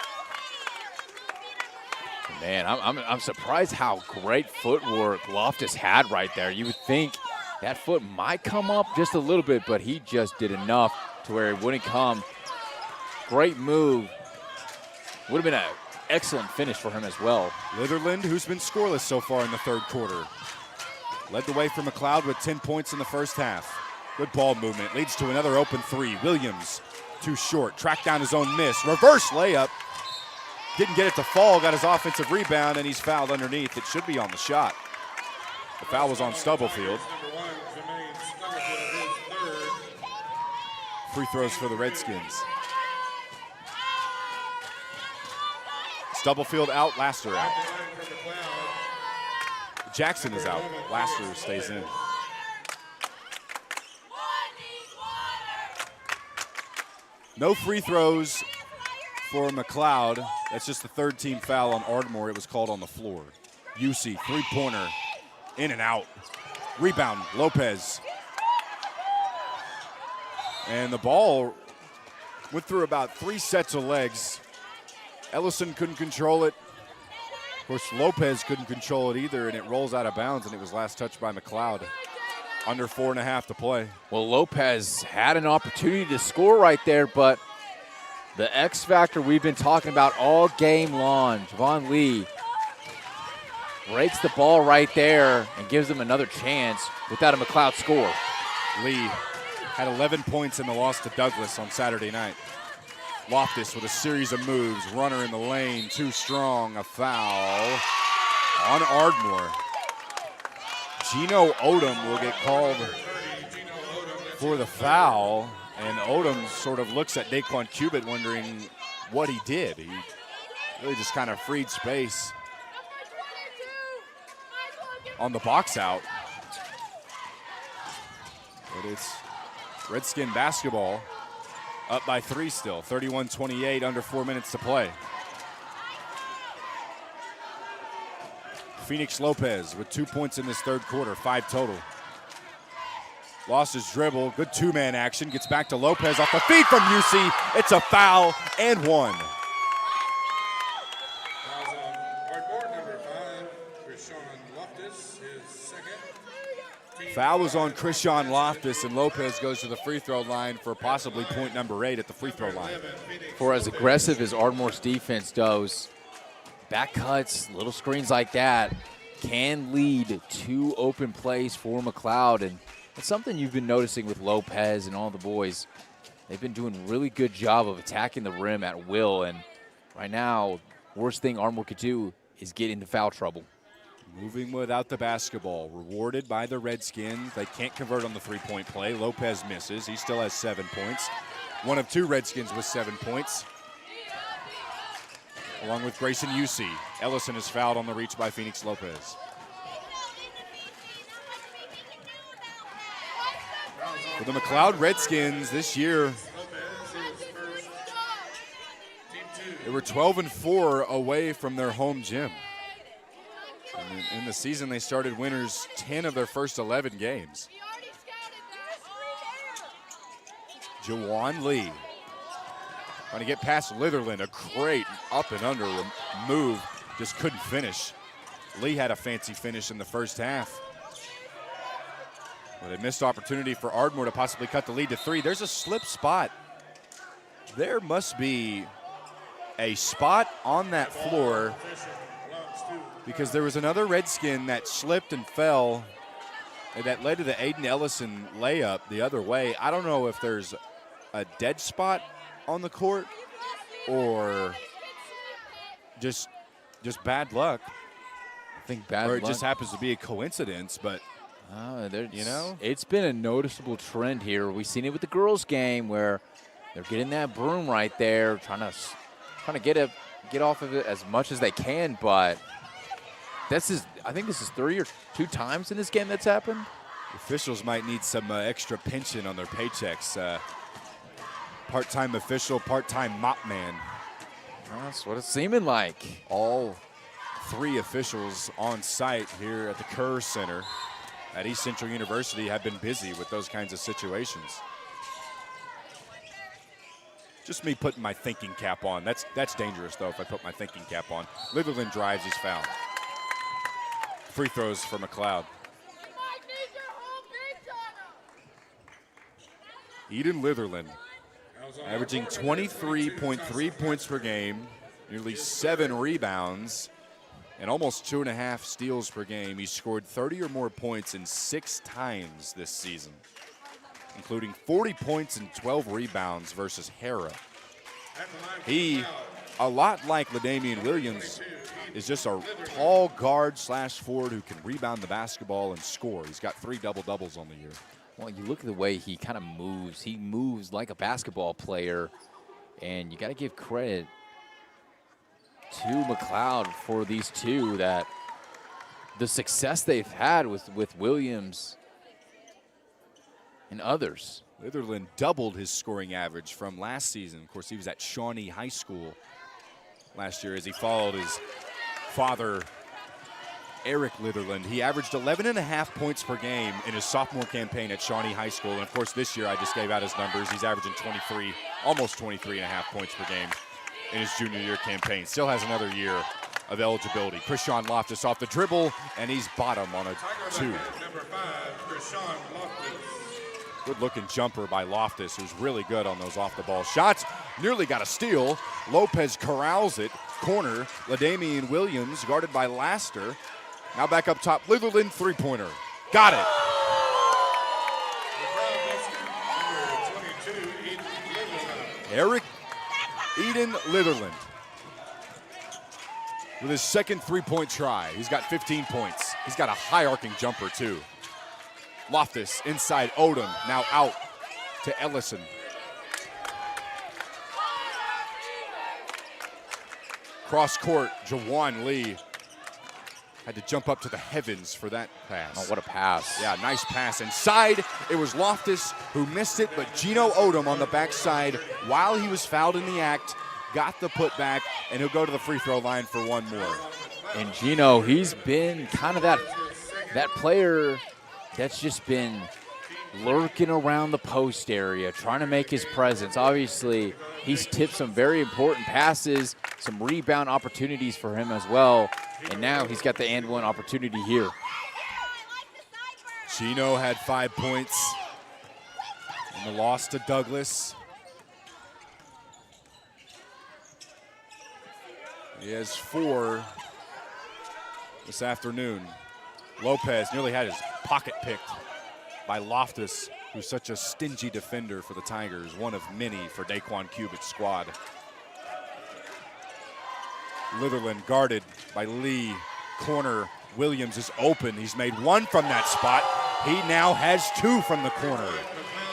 Man, I'm surprised how great footwork Loftus had right there. You would think that foot might come up just a little bit, but he just did enough to where it wouldn't come. Great move. Would have been an excellent finish for him as well. Litherland, who's been scoreless so far in the third quarter, led the way for McLoud with 10 points in the first half. Good ball movement, leads to another open three. Williams, too short, tracked down his own miss. Reverse layup, didn't get it to fall, got his offensive rebound, and he's fouled underneath. It should be on the shot. The foul was on Stubblefield. Free throws for the Redskins. Stubblefield out, Laster out. Jackson is out, Laster stays in. No free throws for McLoud. That's just the third team foul on Ardmore. It was called on the floor. UC, three-pointer, in and out. Rebound, Lopez. And the ball went through about 3 sets of legs. Ellison couldn't control it. Of course, Lopez couldn't control it either, and it rolls out of bounds, and it was last touched by McLoud. Under 4.5 to play. Well, Lopez had an opportunity to score right there, but the X factor we've been talking about all game long, Javon Lee, breaks the ball right there and gives them another chance without a McLoud score. Lee had 11 points in the loss to Douglas on Saturday night. Loftus with a series of moves, runner in the lane, too strong, a foul on Ardmore. Gino Odom will get called for the foul, and Odom sort of looks at Daquan Cubitt wondering what he did. He really just kind of freed space on the box out. But it's Redskin basketball, up by 3 still, 31-28, under 4 minutes to play. Phoenix Lopez with 2 points in this third quarter, 5 total. Lost his dribble, good two-man action, gets back to Lopez off the feed from UC. It's a foul and one. Foul was on Krishan Loftus, and Lopez goes to the free throw line for possibly point number 8 at the free throw line. For as aggressive as Ardmore's defense does, back cuts, little screens like that can lead to open plays for McLoud, and it's something you've been noticing with Lopez and all the boys. They've been doing a really good job of attacking the rim at will, and right now, worst thing Ardmore could do is get into foul trouble. Moving without the basketball, rewarded by the Redskins. They can't convert on the three-point play. Lopez misses. He still has 7 points. One of 2 Redskins with 7 points, along with Grayson UC. Ellison is fouled on the reach by Phoenix Lopez. For the McLoud Redskins this year, they were 12-4 away from their home gym. In the season, they started winners 10 of their first 11 games. Jawan Lee trying to get past Litherland, a great up and under move, just couldn't finish. Lee had a fancy finish in the first half. Well, they missed opportunity for Ardmore to possibly cut the lead to 3. There's a slip spot. There must be a spot on that floor, because there was another Redskin that slipped and fell that led to the Aiden Ellison layup the other way. I don't know if there's a dead spot on the court or just bad luck. I think bad luck. Or it just happens to be a coincidence, but you know, it's been a noticeable trend here. We've seen it with the girls' game where they're getting that broom right there, trying to get off of it as much as they can, but I think this is 3 or 2 times in this game that's happened. Officials might need some extra pension on their paychecks. Part-time official, part-time mop man. That's what it's seeming like. All 3 officials on site here at the Kerr Center at East Central University have been busy with those kinds of situations. Just me putting my thinking cap on. That's dangerous, though, if I put my thinking cap on. Litherland drives, he's fouled. Free throws for McLoud. Eden Litherland, averaging 23.3 points per game, nearly 7 rebounds, and almost 2.5 steals per game. He scored 30 or more points in 6 times this season, including 40 points and 12 rebounds versus Hera. He, a lot like LaDamian Williams, is just a tall guard / forward who can rebound the basketball and score. He's got 3 double-doubles on the year. Well, you look at the way he kind of moves. He moves like a basketball player, and you got to give credit to McLoud for these 2, that the success they've had with Williams and others. Litherland doubled his scoring average from last season. Of course, he was at Shawnee High School last year as he followed his father, Eric Litherland. He averaged 11.5 points per game in his sophomore campaign at Shawnee High School. And of course, this year I just gave out his numbers. He's averaging 23, almost 23.5 points per game in his junior year campaign. Still has another year of eligibility. Krishan Loftus off the dribble, and he's bottom on a 2. Number 5, Krishan Loftus. Good-looking jumper by Loftus, who's really good on those off-the-ball shots. Nearly got a steal. Lopez corrals it. Corner, LaDamian Williams, guarded by Laster. Now back up top, Litherland, 3-pointer. Got it. Eric Eden Litherland with his second 3-point try. He's got 15 points. He's got a high-arcing jumper, too. Loftus inside Odom, now out to Ellison. Cross court, Jawan Lee had to jump up to the heavens for that pass. Oh, what a pass. Yeah, nice pass inside. It was Loftus who missed it, but Gino Odom on the backside while he was fouled in the act, got the putback, and he'll go to the free throw line for 1 more. And Gino, he's been kind of that player that's just been lurking around the post area, trying to make his presence. Obviously, he's tipped some very important passes, some rebound opportunities for him as well. And now he's got the and one opportunity here. Gino had 5 points in the loss to Douglas. He has 4 this afternoon. Lopez nearly had his pocket picked by Loftus, who's such a stingy defender for the Tigers, one of many for Daquan Cubitt's squad. Litherland guarded by Lee. Corner, Williams is open. He's made 1 from that spot. He now has 2 from the corner.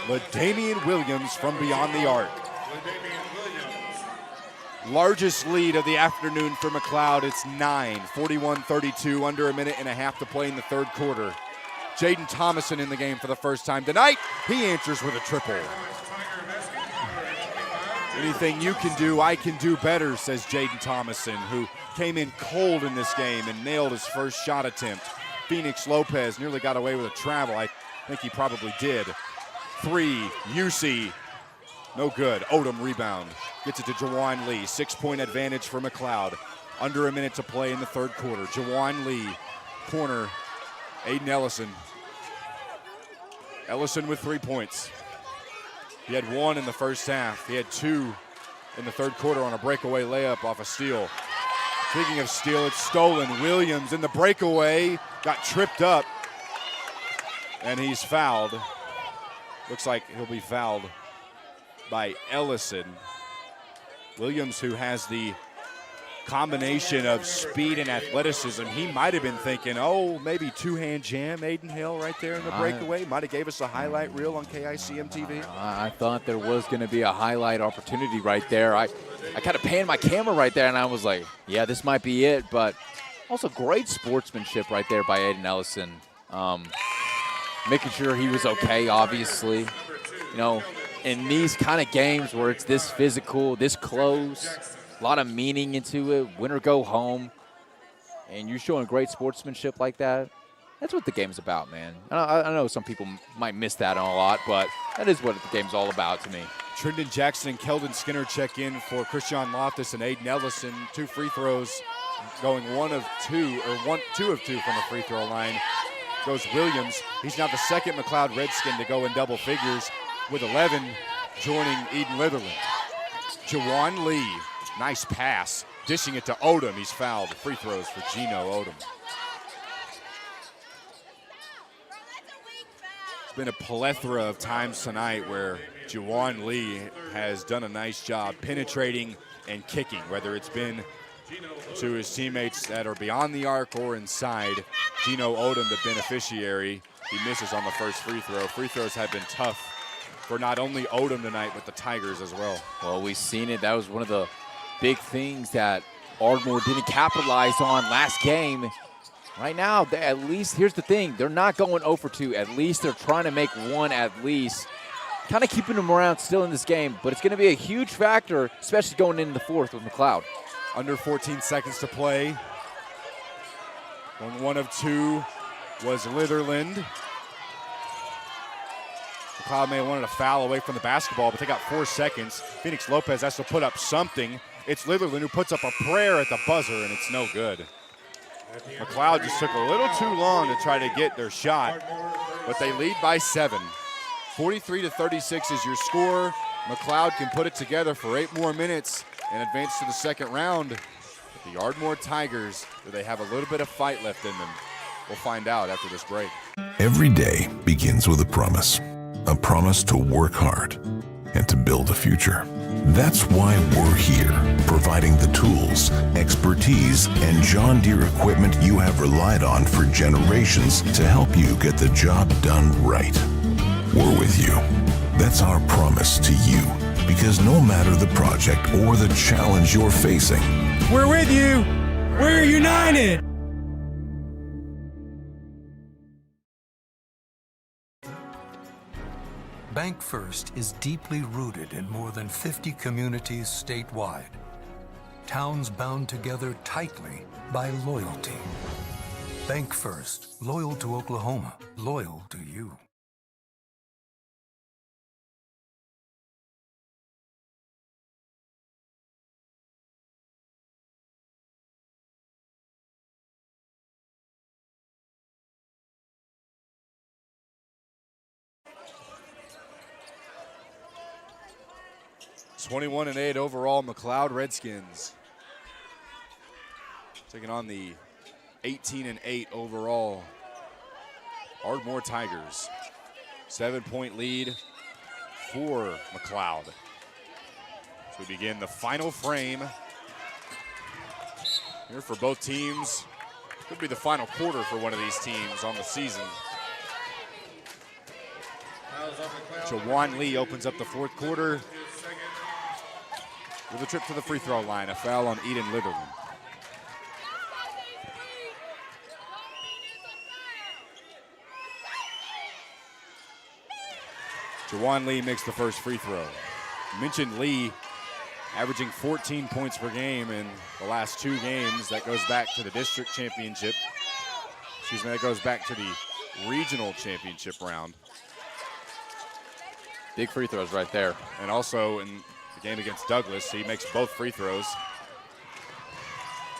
LaDamian Williams from beyond the arc. Largest lead of the afternoon for McLoud. It's 9, 41-32, under a minute and a half to play in the third quarter. Jaden Thomason in the game for the first time tonight. He answers with a triple. Anything you can do, I can do better, says Jaden Thomason, who came in cold in this game and nailed his first shot attempt. Phoenix Lopez nearly got away with a travel. I think he probably did. 3, UC, no good. Odom rebound. Gets it to Jawan Lee. 6-point advantage for McLoud. Under a minute to play in the third quarter. Jawan Lee, corner, Aiden Ellison. Ellison with 3 points. He had 1 in the first half. He had 2 in the third quarter on a breakaway layup off a steal. Speaking of steal, it's stolen. Williams in the breakaway got tripped up, and he's fouled. Looks like he'll be fouled by Ellison. Williams, who has the combination of speed and athleticism, he might have been thinking, oh, maybe two-hand jam, Aiden Hill right there in the breakaway. Might have gave us a highlight reel on KICM TV. I thought there was going to be a highlight opportunity right there. I kind of panned my camera right there, and I was like, yeah, this might be it. But also great sportsmanship right there by Aiden Ellison. Making sure he was okay, obviously. You know, in these kind of games where it's this physical, this close, a lot of meaning into it, win or go home, and you're showing great sportsmanship like that. That's what the game's about, man. I know some people might miss that on a lot, but that is what the game's all about to me. Trendon Jackson and Keldon Skinner check in for Christian Loftus and Aiden Ellison. 2 free throws, going 1 of 2, or 2 of 2 from the free throw line. Goes Williams. He's now the second McLoud Redskin to go in double figures with 11, joining Eden Litherland. Jawan Lee, nice pass, dishing it to Odom. He's fouled. Free throws for Gino Odom. It's been a plethora of times tonight where Jawan Lee has done a nice job penetrating and kicking, whether it's been to his teammates that are beyond the arc or inside. Gino Odom, the beneficiary, he misses on the first free throw. Free throws have been tough for not only Odom tonight, but the Tigers as well. Well, we've seen it. That was one of the big things that Ardmore didn't capitalize on last game. Right now, at least, here's the thing. They're not going 0 for 2. At least they're trying to make one at least. Kind of keeping them around still in this game, but it's going to be a huge factor, especially going into the fourth with McLoud. Under 14 seconds to play. 1 of 2 was Litherland. McLeod may have wanted a foul away from the basketball, but they got 4 seconds. Phoenix Lopez has to put up something. It's Litherland who puts up a prayer at the buzzer, and it's no good. McLeod just took a little too long to try to get their shot, but they lead by 7. 43-36 is your score. McLeod can put it together for 8 more minutes and advance to the second round. But the Ardmore Tigers, do they have a little bit of fight left in them? We'll find out after this break. Every day begins with a promise to work hard and to build a future. That's why we're here, providing the tools, expertise, and John Deere equipment you have relied on for generations to help you get the job done right. We're with you. That's our promise to you, because no matter the project or the challenge you're facing, we're with you. We're united. Bank First is deeply rooted in more than 50 communities statewide. Towns bound together tightly by loyalty. Bank First, loyal to Oklahoma, loyal to you. It's 21-8 overall, McLoud Redskins taking on the 18-8 overall Ardmore Tigers. 7-point lead for McLoud. So we begin the final frame here for both teams. Could be the final quarter for one of these teams on the season. Jawan Lee opens up the fourth quarter with a trip to the free throw line. A foul on Eden Litherland. Jawan Lee makes the first free throw. Mentioned Lee averaging 14 points per game in the last 2 games. That goes back to the district championship. Excuse me, that goes back to the regional championship round. Big free throws right there. And also in the game against Douglas, he makes both free throws.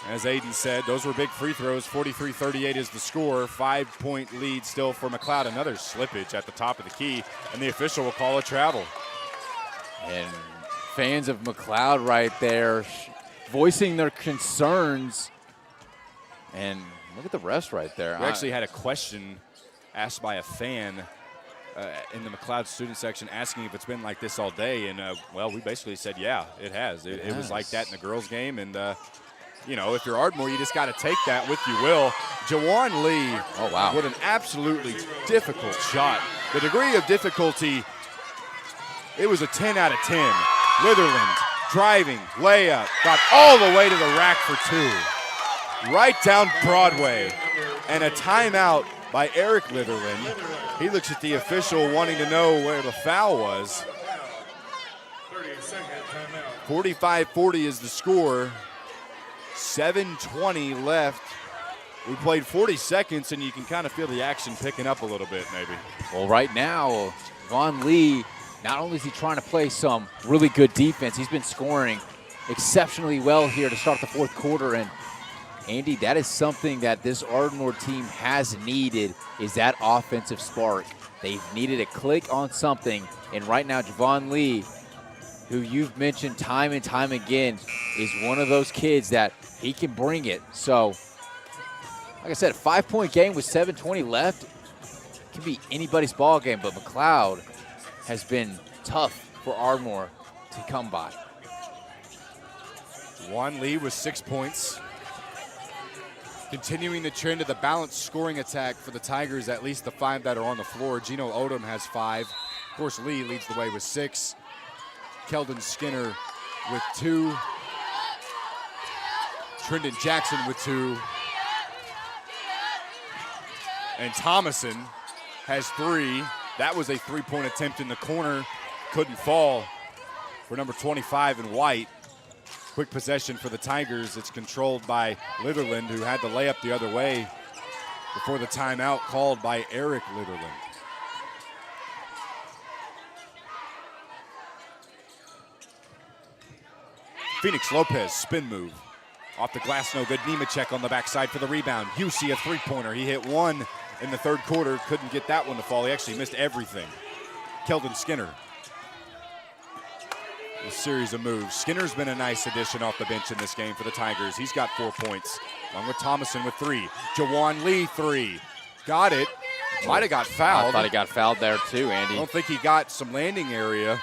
As Aiden said, those were big free throws. 43-38 is the score. 5-point lead still for McLoud. Another slippage at the top of the key, and the official will call a travel. And fans of McLoud right there voicing their concerns. And look at the rest right there. We actually had a question asked by a fan in the McLoud student section asking if it's been like this all day. And, well, we basically said, yeah, it has. It was like that in the girls' game. And, you know, if you're Ardmore, you just got to take that with you will. Jawan Lee, oh, wow. What an absolutely difficult shot. The degree of difficulty, it was a 10 out of 10. Litherland driving, layup, got all the way to the rack for 2. Right down Broadway. And a timeout by Eric Litherland. He looks at the official wanting to know where the foul was. 30-second timeout. 45-40 is the score. 7:20 left. We played 40 seconds, and you can kind of feel the action picking up a little bit, maybe. Well, right now, Von Lee, not only is he trying to play some really good defense, he's been scoring exceptionally well here to start the fourth quarter. And Andy, that is something that this Ardmore team has needed, is that offensive spark. They've needed a click on something. And right now, Javon Lee, who you've mentioned time and time again, is one of those kids that he can bring it. So, like I said, a 5-point game with 7:20 left. It can be anybody's ball game, but McLoud has been tough for Ardmore to come by. Juan Lee with 6 points. Continuing the trend of the balanced scoring attack for the Tigers, at least the 5 that are on the floor. Gino Odom has 5. Of course, Lee leads the way with 6. Keldon Skinner with 2. Trendon Jackson with 2. And Thomason has 3. That was a 3-point attempt in the corner. Couldn't fall for number 25 in white. Quick possession for the Tigers. It's controlled by Litherland, who had the layup the other way before the timeout called by Eric Litherland. Phoenix Lopez, spin move. Off the glass, no good. Nemechek on the backside for the rebound. Yusi, a three-pointer. He hit 1 in the third quarter. Couldn't get that one to fall. He actually missed everything. Keldon Skinner. A series of moves. Skinner's been a nice addition off the bench in this game for the Tigers. He's got 4 points, along with Thomason with 3. Jawan Lee, 3. Got it. Might have got fouled. I thought he got fouled there too, Andy. I don't think he got some landing area,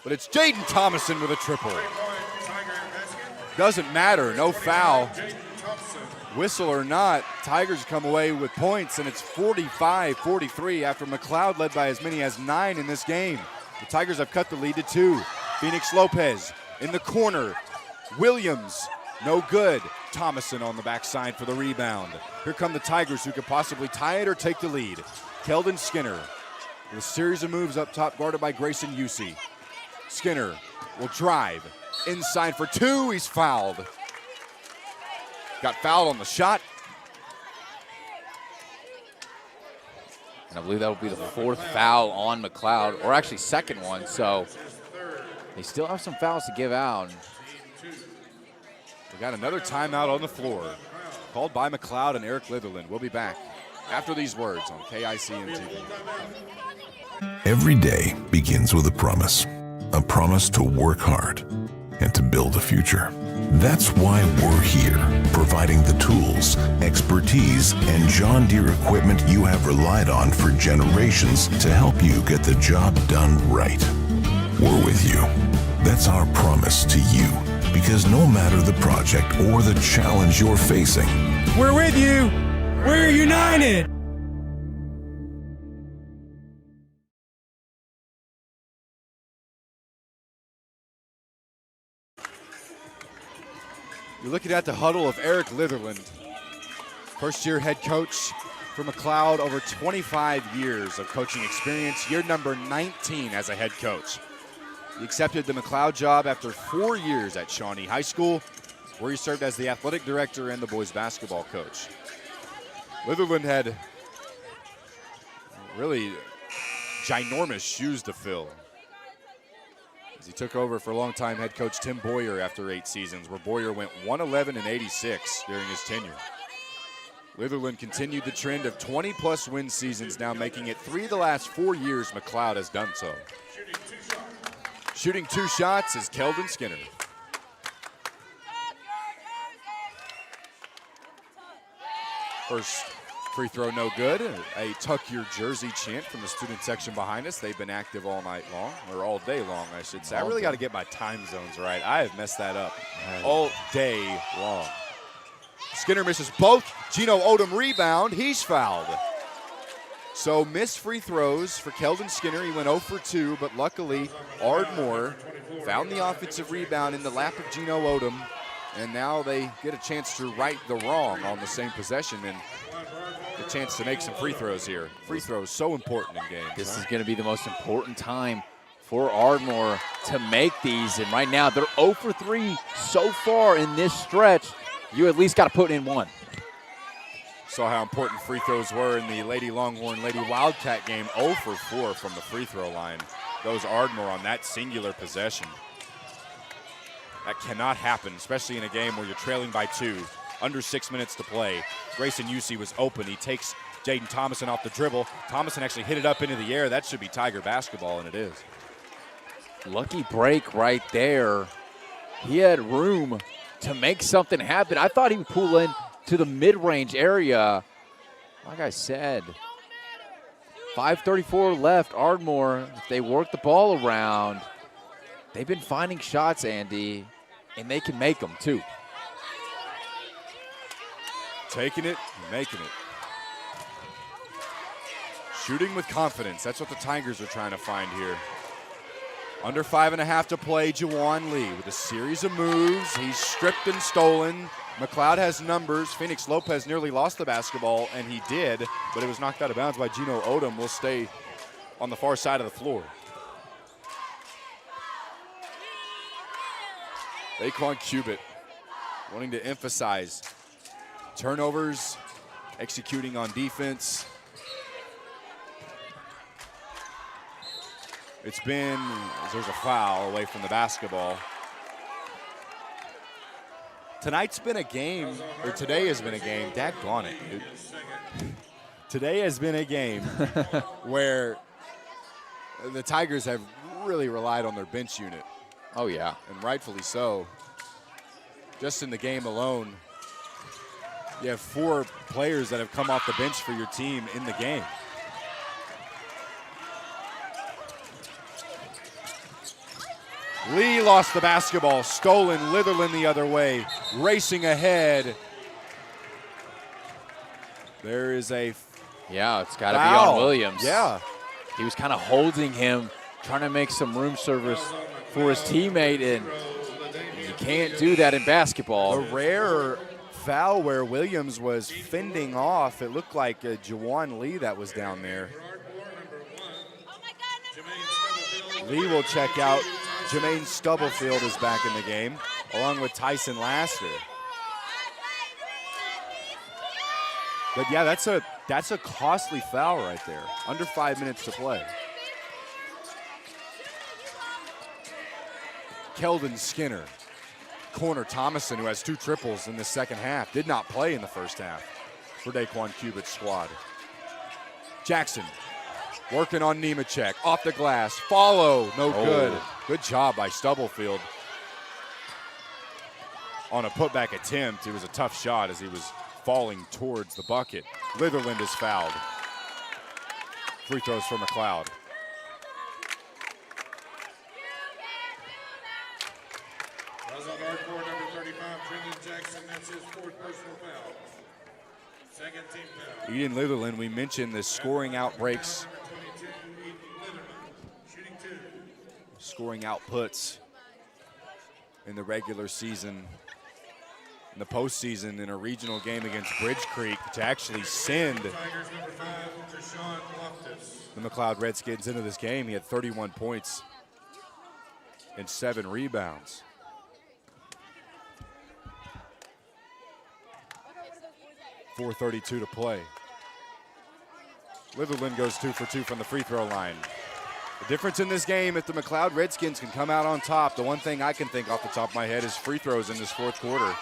but it's Jaden Thomason with a triple. Doesn't matter, no foul. Whistle or not, Tigers come away with points, and it's 45-43 after McLoud led by as many as 9 in this game. The Tigers have cut the lead to 2. Phoenix Lopez in the corner. Williams, no good. Thomason on the backside for the rebound. Here come the Tigers, who could possibly tie it or take the lead. Keldon Skinner with a series of moves up top, guarded by Grayson Yusi. Skinner will drive. Inside for 2, he's fouled. Got fouled on the shot. And I believe that will be the 4th foul on McLoud, or actually 2nd one, so they still have some fouls to give out. We got another timeout on the floor, called by McLoud and Eric Litherland. We'll be back after these words on KICM TV. Every day begins with a promise to work hard and to build a future. That's why we're here, providing the tools, expertise, and John Deere equipment you have relied on for generations to help you get the job done right. We're with you. That's our promise to you, because no matter the project or the challenge you're facing, we're with you. We're united. You're looking at the huddle of Eric Litherland, first-year head coach for McLoud, over 25 years of coaching experience, year number 19 as a head coach. He accepted the McLoud job after 4 years at Shawnee High School, where he served as the athletic director and the boys basketball coach. Litherland had really ginormous shoes to fill, as he took over for longtime head coach Tim Boyer after 8 seasons, where Boyer went 111-86 during his tenure. Litherland continued the trend of 20-plus win seasons, now making it 3 of the last 4 years McLoud has done so. Shooting 2 shots is Keldon Skinner. First free throw no good. A tuck your jersey chant from the student section behind us. They've been active all night long, or all day long, I should say. I really got to get my time zones right. I have messed that up all day long. Skinner misses both. Gino Odom rebound. He's fouled. So missed free throws for Keldon Skinner. He went 0 for 2, but luckily Ardmore found the offensive rebound in the lap of Gino Odom, and now they get a chance to right the wrong on the same possession and a chance to make some free throws here. Free throws so important in games. This is going to be the most important time for Ardmore to make these. And right now, they're 0 for 3 so far in this stretch. You at least got to put in one. Saw how important free throws were in the Lady Longhorn, Lady Wildcat game. 0 for 4 from the free throw line. Goes Ardmore on that singular possession. That cannot happen, especially in a game where you're trailing by 2, under 6 minutes to play. Grayson Usey was open. He takes Jaden Thomason off the dribble. Thomason actually hit it up into the air. That should be Tiger basketball, and it is. Lucky break right there. He had room to make something happen. I thought he would pull in to the mid-range area. Like I said, 5:34 left. Ardmore, if they work the ball around, they've been finding shots, Andy, and they can make them too. Taking it, making it. Shooting with confidence. That's what the Tigers are trying to find here. Under 5.5 to play, Juwan Lee with a series of moves. He's stripped and stolen. McLoud has numbers. Phoenix Lopez nearly lost the basketball, and he did, but it was knocked out of bounds by Gino Odom. Will stay on the far side of the floor. Daquan Cubitt wanting to emphasize turnovers, executing on defense. It's been, there's a foul away from the basketball. Tonight's been a game, or today has been a game, daggone it, dude. Today has been a game where the Tigers have really relied on their bench unit. Oh, yeah. And rightfully so. Just in the game alone, you have 4 players that have come off the bench for your team in the game. Lee lost the basketball, stolen, Litherland the other way, racing ahead. There is a Yeah, it's got to be foul. on Williams. Yeah. He was kind of holding him, trying to make some room service for his teammate, and you can't do that in basketball. A rare foul where Williams was fending off. It looked like Juwan Lee that was down there. Lee will check out. Jermaine Stubblefield is back in the game, along with Tyson Laster. But yeah, that's a costly foul right there. Under 5 minutes to play. Keldon Skinner, corner Thomason, who has 2 triples in the second half, did not play in the first half for Daquan Cubitt's squad. Jackson working on Nemechek, off the glass, follow, no good. Good job by Stubblefield. On a putback attempt, it was a tough shot as he was falling towards the bucket. Litherland is fouled. Free throws for McLoud. Fouls on guard court, number 35, Brendan Jackson. That's his 4th personal foul. Second team foul. Eden Litherland, we mentioned the scoring outbreaks. Scoring outputs in the regular season, in the postseason, in a regional game against Bridge Creek to actually send the McLoud Redskins into this game. He had 31 points and 7 rebounds. .432 to play. Litherland goes 2 for 2 from the free throw line. The difference in this game, if the McLoud Redskins can come out on top, the one thing I can think off the top of my head is free throws in this 4th quarter.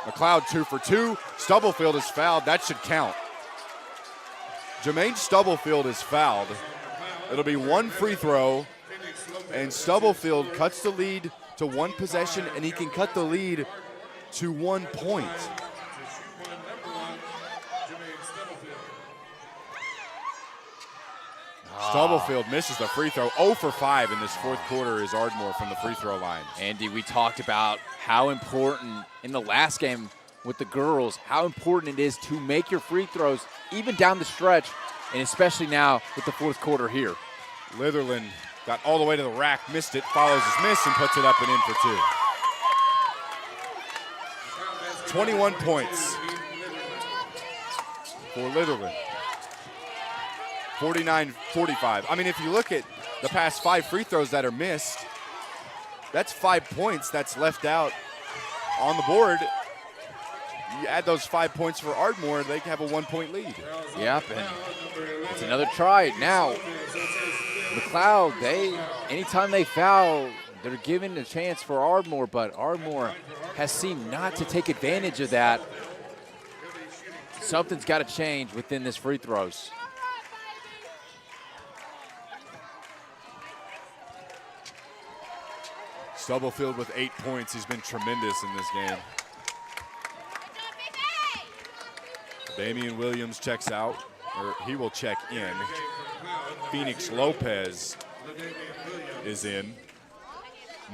McLoud 2 for 2. Stubblefield is fouled. That should count. Jermaine Stubblefield is fouled. It'll be 1 free throw, and Stubblefield cuts the lead to 1 possession, and he can cut the lead to 1 point. Stubblefield misses the free throw. 0 for 5 in this 4th quarter is Ardmore from the free throw line. Andy, we talked about how important in the last game with the girls, how important it is to make your free throws even down the stretch, and especially now with the 4th quarter here. Litherland got all the way to the rack, missed it, follows his miss, and puts it up and in for 2. 21 points for Litherland. 49-45. I mean, if you look at the past 5 free throws that are missed. That's 5 points that's left out on the board. You add those 5 points for Ardmore, they have a 1-point lead. Yep, and it's another try. Now, McLoud, anytime they foul, they're given a chance for Ardmore, but Ardmore has seemed not to take advantage of that. Something's got to change within this free throws. Stubblefield with 8 points. He's been tremendous in this game. Damian Williams checks out, or he will check in. Phoenix Lopez is in.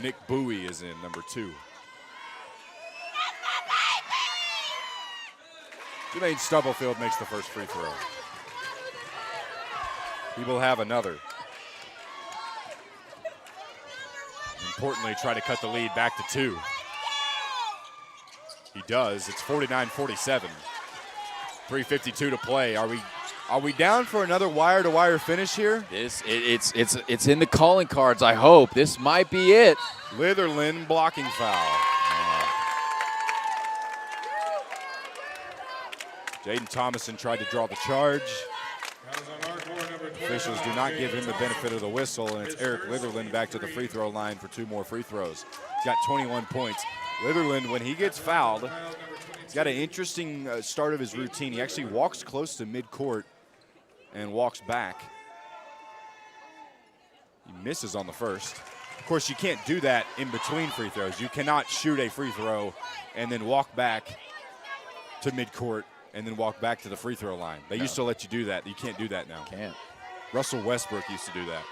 Nick Bowie is in, number 2. Jermaine Stubblefield makes the first free throw. He will have another. Importantly, try to cut the lead back to 2. He does. It's 49-47. 3:52 to play. Are we down for another wire-to-wire finish here? It's in the calling cards, I hope. This might be it. Litherland blocking foul. Jaden Thomason tried to draw the charge. Officials do not give him the benefit of the whistle, and it's Eric Litherland back to the free throw line for 2 more free throws. He's got 21 points. Litherland, when he gets fouled, he's got an interesting start of his routine. He actually walks close to midcourt and walks back. He misses on the first. Of course, you can't do that in between free throws. You cannot shoot a free throw and then walk back to midcourt and then walk back to the free throw line. They used to let you do that. You can't do that now. Can't. Russell Westbrook used to do that.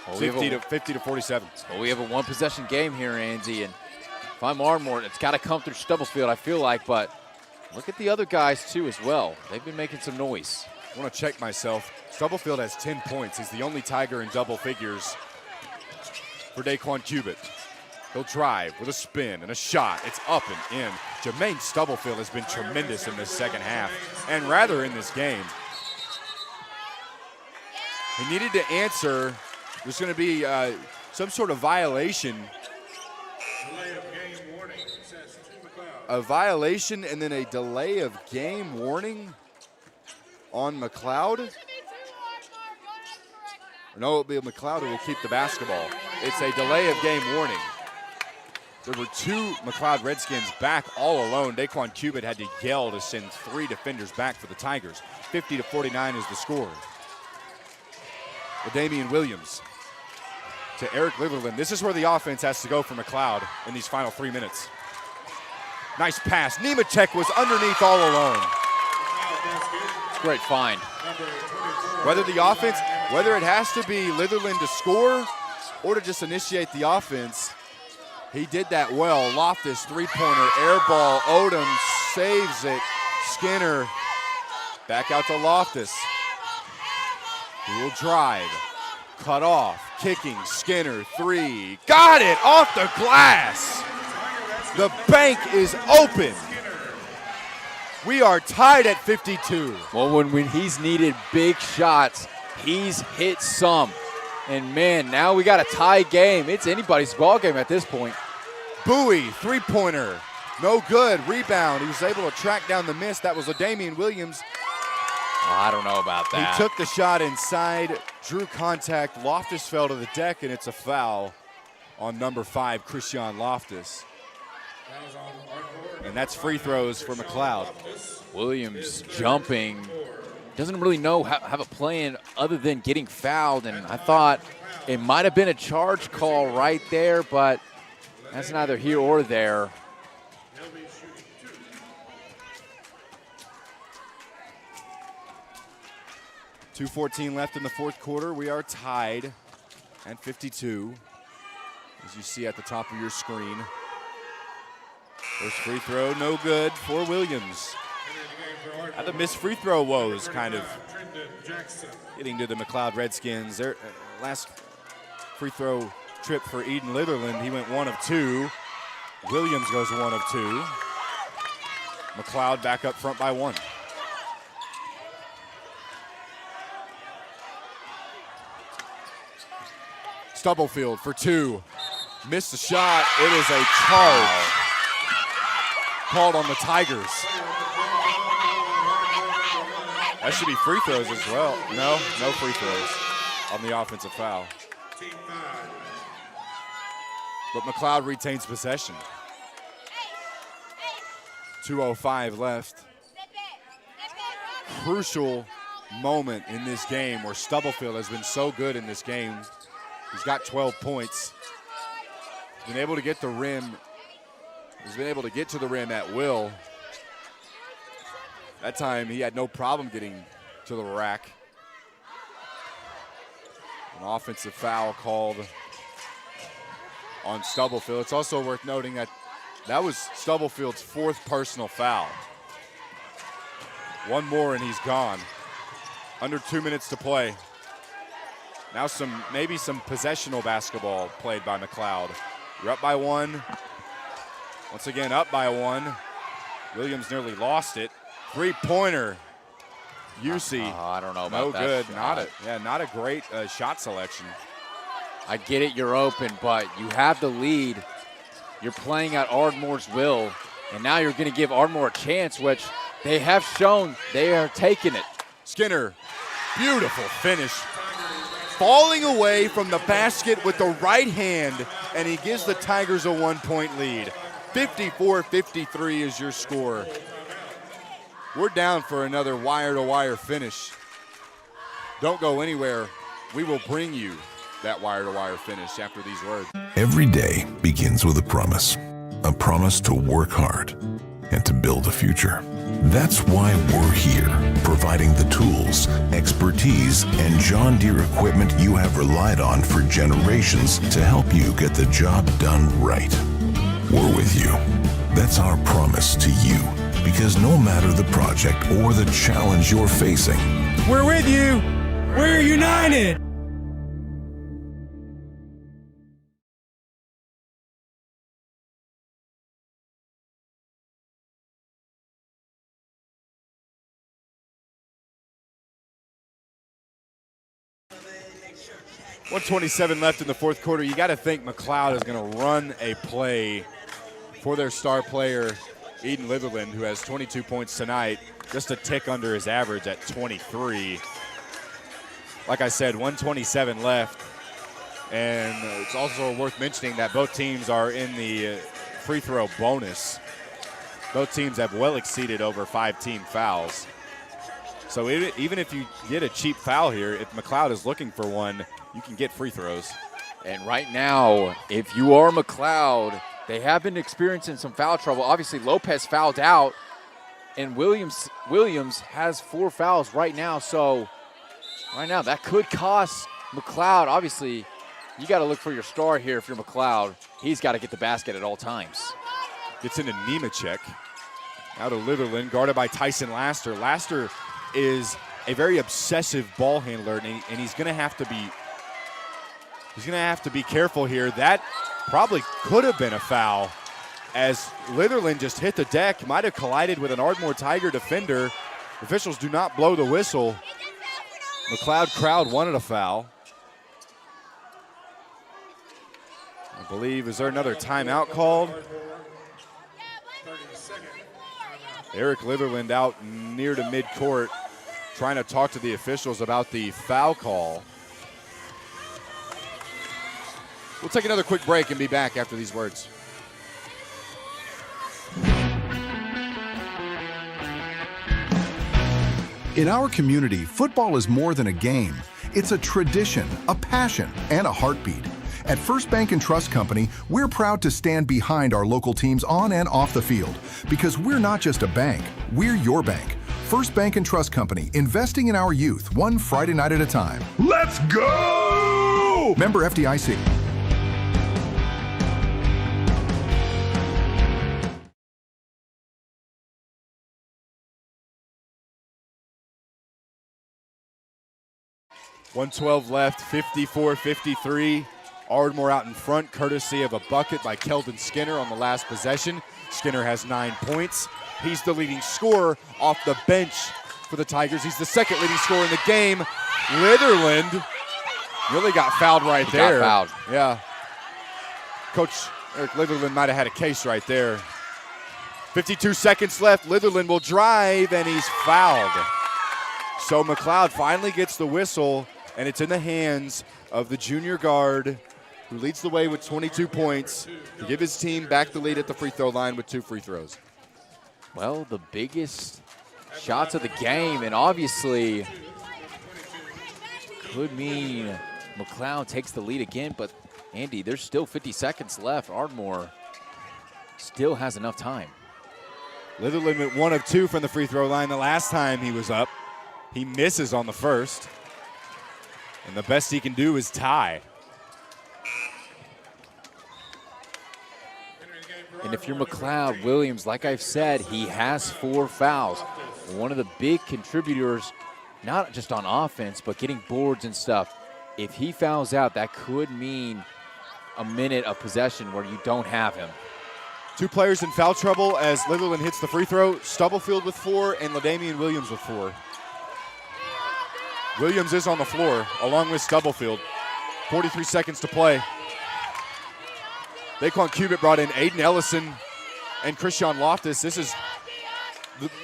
Well, 50 to 47. Well, we have a 1-possession game here, Andy, and if I'm Ardmore, it's got to come through Stubblefield, I feel like, but look at the other guys, too, as well. They've been making some noise. I want to check myself. Stubblefield has 10 points. He's the only Tiger in double figures for Daquan Cubitt. He'll drive with a spin and a shot. It's up and in. Jermaine Stubblefield has been tremendous in this second half, and rather in this game. He needed to answer. There's going to be some sort of violation. A violation and then a delay of game warning on McLoud. No, it'll be McLoud who will keep the basketball. It's a delay of game warning. There were 2 McLoud Redskins back all alone. Daquan Cubitt had to yell to send 3 defenders back for the Tigers. 50 to 49 is the score. With Damian Williams to Eric Litherland. This is where the offense has to go for McLoud in these final 3 minutes. Nice pass. Nemechek was underneath all alone. It's a great find. Whether it has to be Litherland to score or to just initiate the offense, he did that well. Loftus, 3-pointer, air ball. Odom saves it. Skinner back out to Loftus. He will drive. Cut off. Kicking. Skinner, 3. Got it off the glass. The bank is open. We are tied at 52. Well, when he's needed big shots, he's hit some. And, man, now we got a tie game. It's anybody's ball game at this point. Bowie, 3-pointer. No good. Rebound. He was able to track down the miss. That was a Damian Williams. I don't know about that. He took the shot inside, drew contact. Loftus fell to the deck, and it's a foul on number 5, Christian Loftus. And that's free throws for McLoud. Williams jumping. Doesn't really know have a plan other than getting fouled, and I thought it might have been a charge call right there, but that's neither here or there. .2:14 left in the fourth quarter. We are tied at 52, as you see at the top of your screen. First free throw, no good for Williams. The missed free throw woes kind of getting to the McLoud Redskins. Their last free throw trip for Eden Litherland, he went 1 of 2. Williams goes 1 of 2. McLoud back up front by 1. Stubblefield for two. Missed the shot. It is a charge called on the Tigers. That should be free throws as well. No free throws on the offensive foul. But McLoud retains possession. 2:05 left. Crucial moment in this game where Stubblefield has been so good in this game. He's got 12 points. He's been able to get the rim. He's been able to get to the rim at will. That time he had no problem getting to the rack. An offensive foul called on Stubblefield. It's also worth noting that that was Stubblefield's fourth personal foul. One more and he's gone. Under 2 minutes to play. Now maybe some possessional basketball played by McLoud. You're up by one. Once again, up by one. Williams nearly lost it. Three-pointer. UC. I don't know about no that. Good. Not a great shot selection. I get it, you're open, but you have the lead. You're playing at Ardmore's will, and now you're going to give Ardmore a chance, which they have shown they are taking it. Skinner, beautiful finish. Falling away from the basket with the right hand, and he gives the Tigers a 1-point lead. 54-53 is your score. We're down for another wire-to-wire finish. Don't go anywhere. We will bring you that wire-to-wire finish after these words. Every day begins with a promise to work hard and to build a future. That's why we're here, providing the tools, expertise, and John Deere equipment you have relied on for generations to help you get the job done right. We're with you. That's our promise to you, because no matter the project or the challenge you're facing, we're with you. We're united. .127 left in the fourth quarter. You got to think McLoud is going to run a play for their star player, Eden Litherland, who has 22 points tonight, just a tick under his average at 23. Like I said, 127 left. And it's also worth mentioning that both teams are in the free throw bonus. Both teams have well exceeded over 5 team fouls. So even if you get a cheap foul here, if McLoud is looking for one, you can get free throws. And right now, if you are McLoud, they have been experiencing some foul trouble. Obviously, Lopez fouled out, and Williams has 4 fouls right now. So right now, that could cost McLoud. Obviously, you got to look for your star here if you're McLoud. He's got to get the basket at all times. Gets into Nemechek. Now to Litherland, guarded by Tyson Laster. Laster is a very obsessive ball handler, and he's going to have to be careful here. That probably could have been a foul, as Litherland just hit the deck, might have collided with an Ardmore Tiger defender. Officials do not blow the whistle. McLoud crowd wanted a foul. I believe, is there another timeout called? Eric Litherland out near to midcourt, trying to talk to the officials about the foul call. We'll take another quick break and be back after these words. In our community, football is more than a game. It's a tradition, a passion, and a heartbeat. At First Bank and Trust Company, we're proud to stand behind our local teams on and off the field, because we're not just a bank, we're your bank. First Bank and Trust Company, investing in our youth, one Friday night at a time. Let's go! Member FDIC. .112 left, 54-53. Ardmore out in front, courtesy of a bucket by Keldon Skinner on the last possession. Skinner has 9 points. He's the leading scorer off the bench for the Tigers. He's the second leading scorer in the game. Litherland Really got fouled right He there. got fouled. Yeah. Coach Eric Litherland might have had a case right there. 52 seconds left. Litherland will drive, and he's fouled. So McLoud finally gets the whistle, and it's in the hands of the junior guard who leads the way with 22 points to give his team back the lead at the free throw line with 2 free throws. Well, the biggest shots of the game, and obviously could mean McLoud takes the lead again, but Andy, there's still 50 seconds left. Ardmore still has enough time. Litherland went 1 of 2 from the free throw line the last time he was up. He misses on the first, and the best he can do is tie. And if you're McLoud, Williams, like I've said, he has 4 fouls. One of the big contributors, not just on offense, but getting boards and stuff. If he fouls out, that could mean a minute of possession where you don't have him. 2 players in foul trouble as Litherland hits the free throw. Stubblefield with 4 and LaDamian Williams with 4. Williams is on the floor along with Stubblefield. 43 seconds to play. Daquan Cubitt brought in Aiden Ellison and Christian Loftus. This is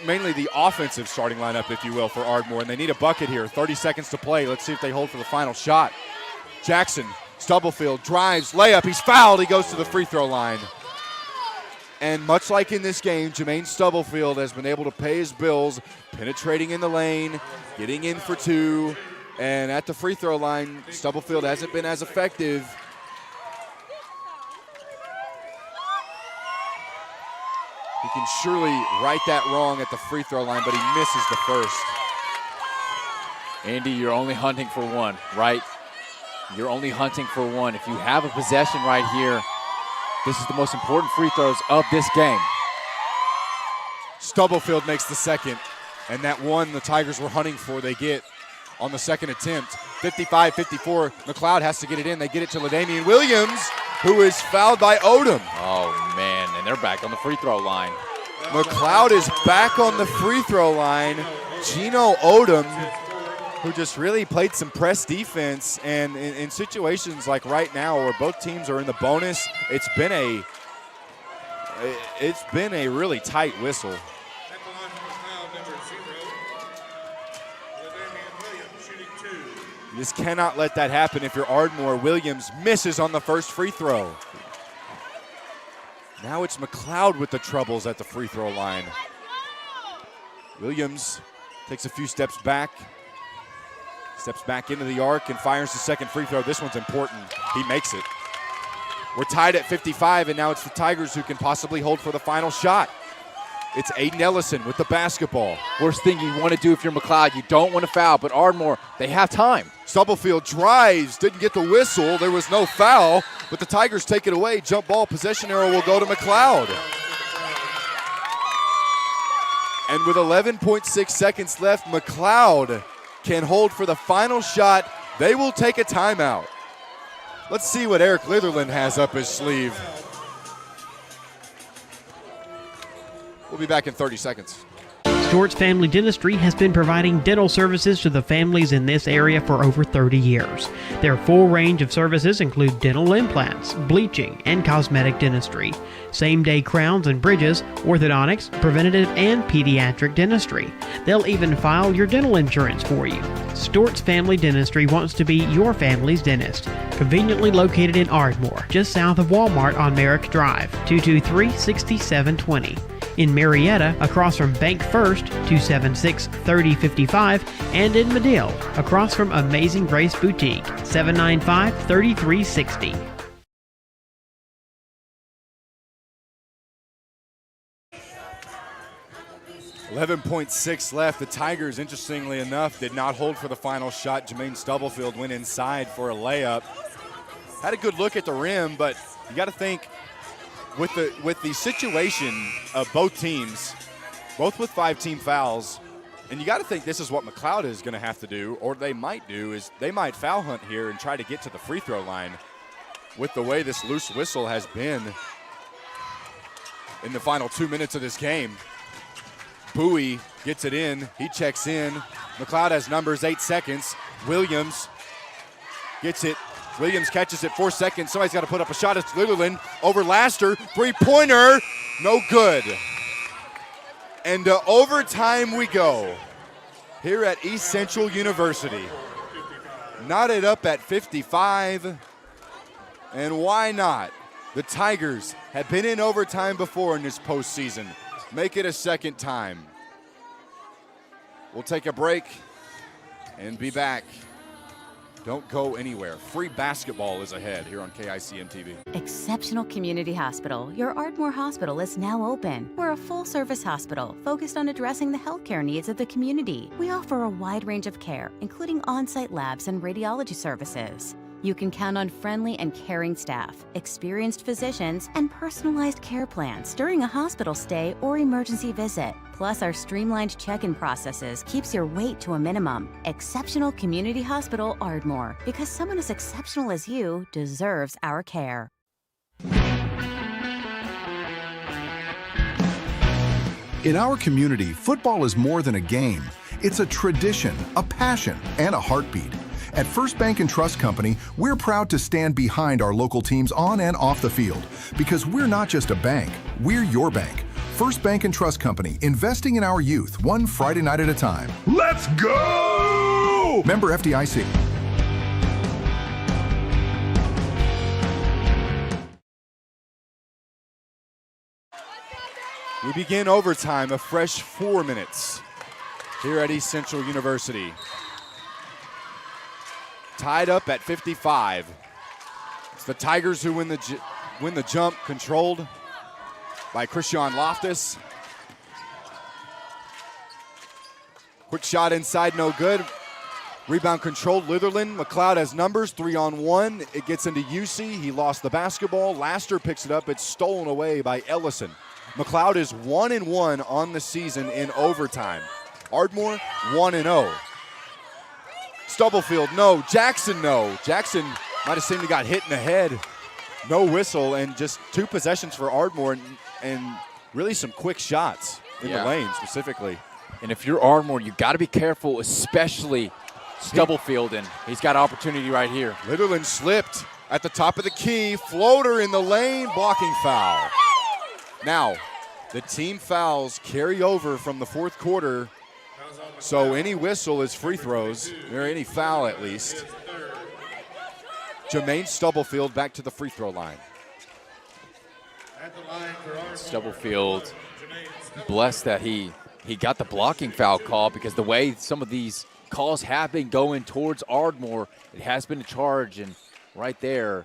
mainly the offensive starting lineup, if you will, for Ardmore, and they need a bucket here. 30 seconds to play. Let's see if they hold for the final shot. Jackson, Stubblefield, drives, layup. He's fouled. He goes to the free throw line. And much like in this game, Jermaine Stubblefield has been able to pay his bills, penetrating in the lane, getting in for 2, and at the free throw line, Stubblefield hasn't been as effective. He can surely right that wrong at the free throw line, but he misses the first. Andy, you're only hunting for 1, right? You're only hunting for 1. If you have a possession right here, this is the most important free throws of this game. Stubblefield makes the second, and that one the Tigers were hunting for, they get on the second attempt. 55-54, McLoud has to get it in. They get it to LaDamian Williams, who is fouled by Odom. Oh, man, and they're back on the free throw line. McLoud is back on the free throw line. Gino Odom, who just really played some press defense, and in situations like right now where both teams are in the bonus, it's been a really tight whistle. You just cannot let that happen if you're Ardmore. Williams misses on the first free throw. Now it's McLoud with the troubles at the free throw line. Williams takes a few steps back into the arc and fires the second free throw. This one's important. He makes it. We're tied at 55, and now it's the Tigers who can possibly hold for the final shot. It's Aiden Ellison with the basketball. Worst thing you want to do if you're McLoud, you don't want to foul, but Ardmore, they have time. Stubblefield drives, didn't get the whistle. There was no foul, but the Tigers take it away. Jump ball, possession arrow will go to McLoud. And with 11.6 seconds left, McLoud can hold for the final shot. They will take a timeout. Let's see what Eric Litherland has up his sleeve. We'll be back in 30 seconds. Stewart's Family Dentistry has been providing dental services to the families in this area for over 30 years. Their full range of services include dental implants, bleaching, and cosmetic dentistry, same-day crowns and bridges, orthodontics, preventative and pediatric dentistry. They'll even file your dental insurance for you. Stewart's Family Dentistry wants to be your family's dentist. Conveniently located in Ardmore, just south of Walmart on Merrick Drive, 223-6720. In Marietta, across from Bank First, 276-3055, and in Medill, across from Amazing Grace Boutique, 795-3360. .6 left. The Tigers, interestingly enough, did not hold for the final shot. Jermaine Stubblefield went inside for a layup. Had a good look at the rim, but you got to think, with the situation of both teams, both with 5 team fouls, and you got to think this is what McLoud is going to have to do, or they might do, is they might foul hunt here and try to get to the free throw line with the way this loose whistle has been in the final 2 minutes of this game. Bowie gets it in. He checks in. McLoud has numbers, 8 seconds. Williams Gets it. Williams catches it, 4 seconds. Somebody's got to put up a shot. It's Litherland over Laster. Three-pointer, no good. And to overtime we go here at East Central University. Knotted up at 55. And why not? The Tigers have been in overtime before in this postseason. Make it a second time. We'll take a break and be back. Don't go anywhere. Free basketball is ahead here on KICM TV. Exceptional Community Hospital. Your Ardmore Hospital is now open. We're a full-service hospital focused on addressing the healthcare needs of the community. We offer a wide range of care, including on-site labs and radiology services. You can count on friendly and caring staff, experienced physicians, and personalized care plans during a hospital stay or emergency visit. Plus, our streamlined check-in processes keeps your wait to a minimum. Exceptional Community Hospital Ardmore, because someone as exceptional as you deserves our care. In our community, football is more than a game. It's a tradition, a passion, and a heartbeat. At First Bank and Trust Company, we're proud to stand behind our local teams on and off the field, because we're not just a bank, we're your bank. First Bank and Trust Company, investing in our youth, one Friday night at a time. Let's go! Member FDIC. We begin overtime, a fresh 4 minutes here at East Central University. Tied up at 55. It's the Tigers who win the jump, controlled by Christian Loftus. Quick shot inside, no good. Rebound controlled, Litherland. McLeod has numbers, 3-on-1. It gets into UC. He lost the basketball. Laster picks it up. It's stolen away by Ellison. McLeod is 1-1 on the season in overtime. Ardmore, 1-0. Stubblefield, no. Jackson, no. Jackson might have seemed to got hit in the head. No whistle, and just 2 possessions for Ardmore, and really some quick shots in the lane specifically. And if you're Ardmore, you got to be careful, especially Stubblefield, and he's got opportunity right here. Litherland slipped at the top of the key. Floater in the lane, blocking foul. Now, the team fouls carry over from the fourth quarter. So any whistle is free throws, or any foul at least. Jermaine Stubblefield back to the free throw line. Stubblefield, blessed that he got the blocking foul call, because the way some of these calls have been going towards Ardmore, it has been a charge, and right there,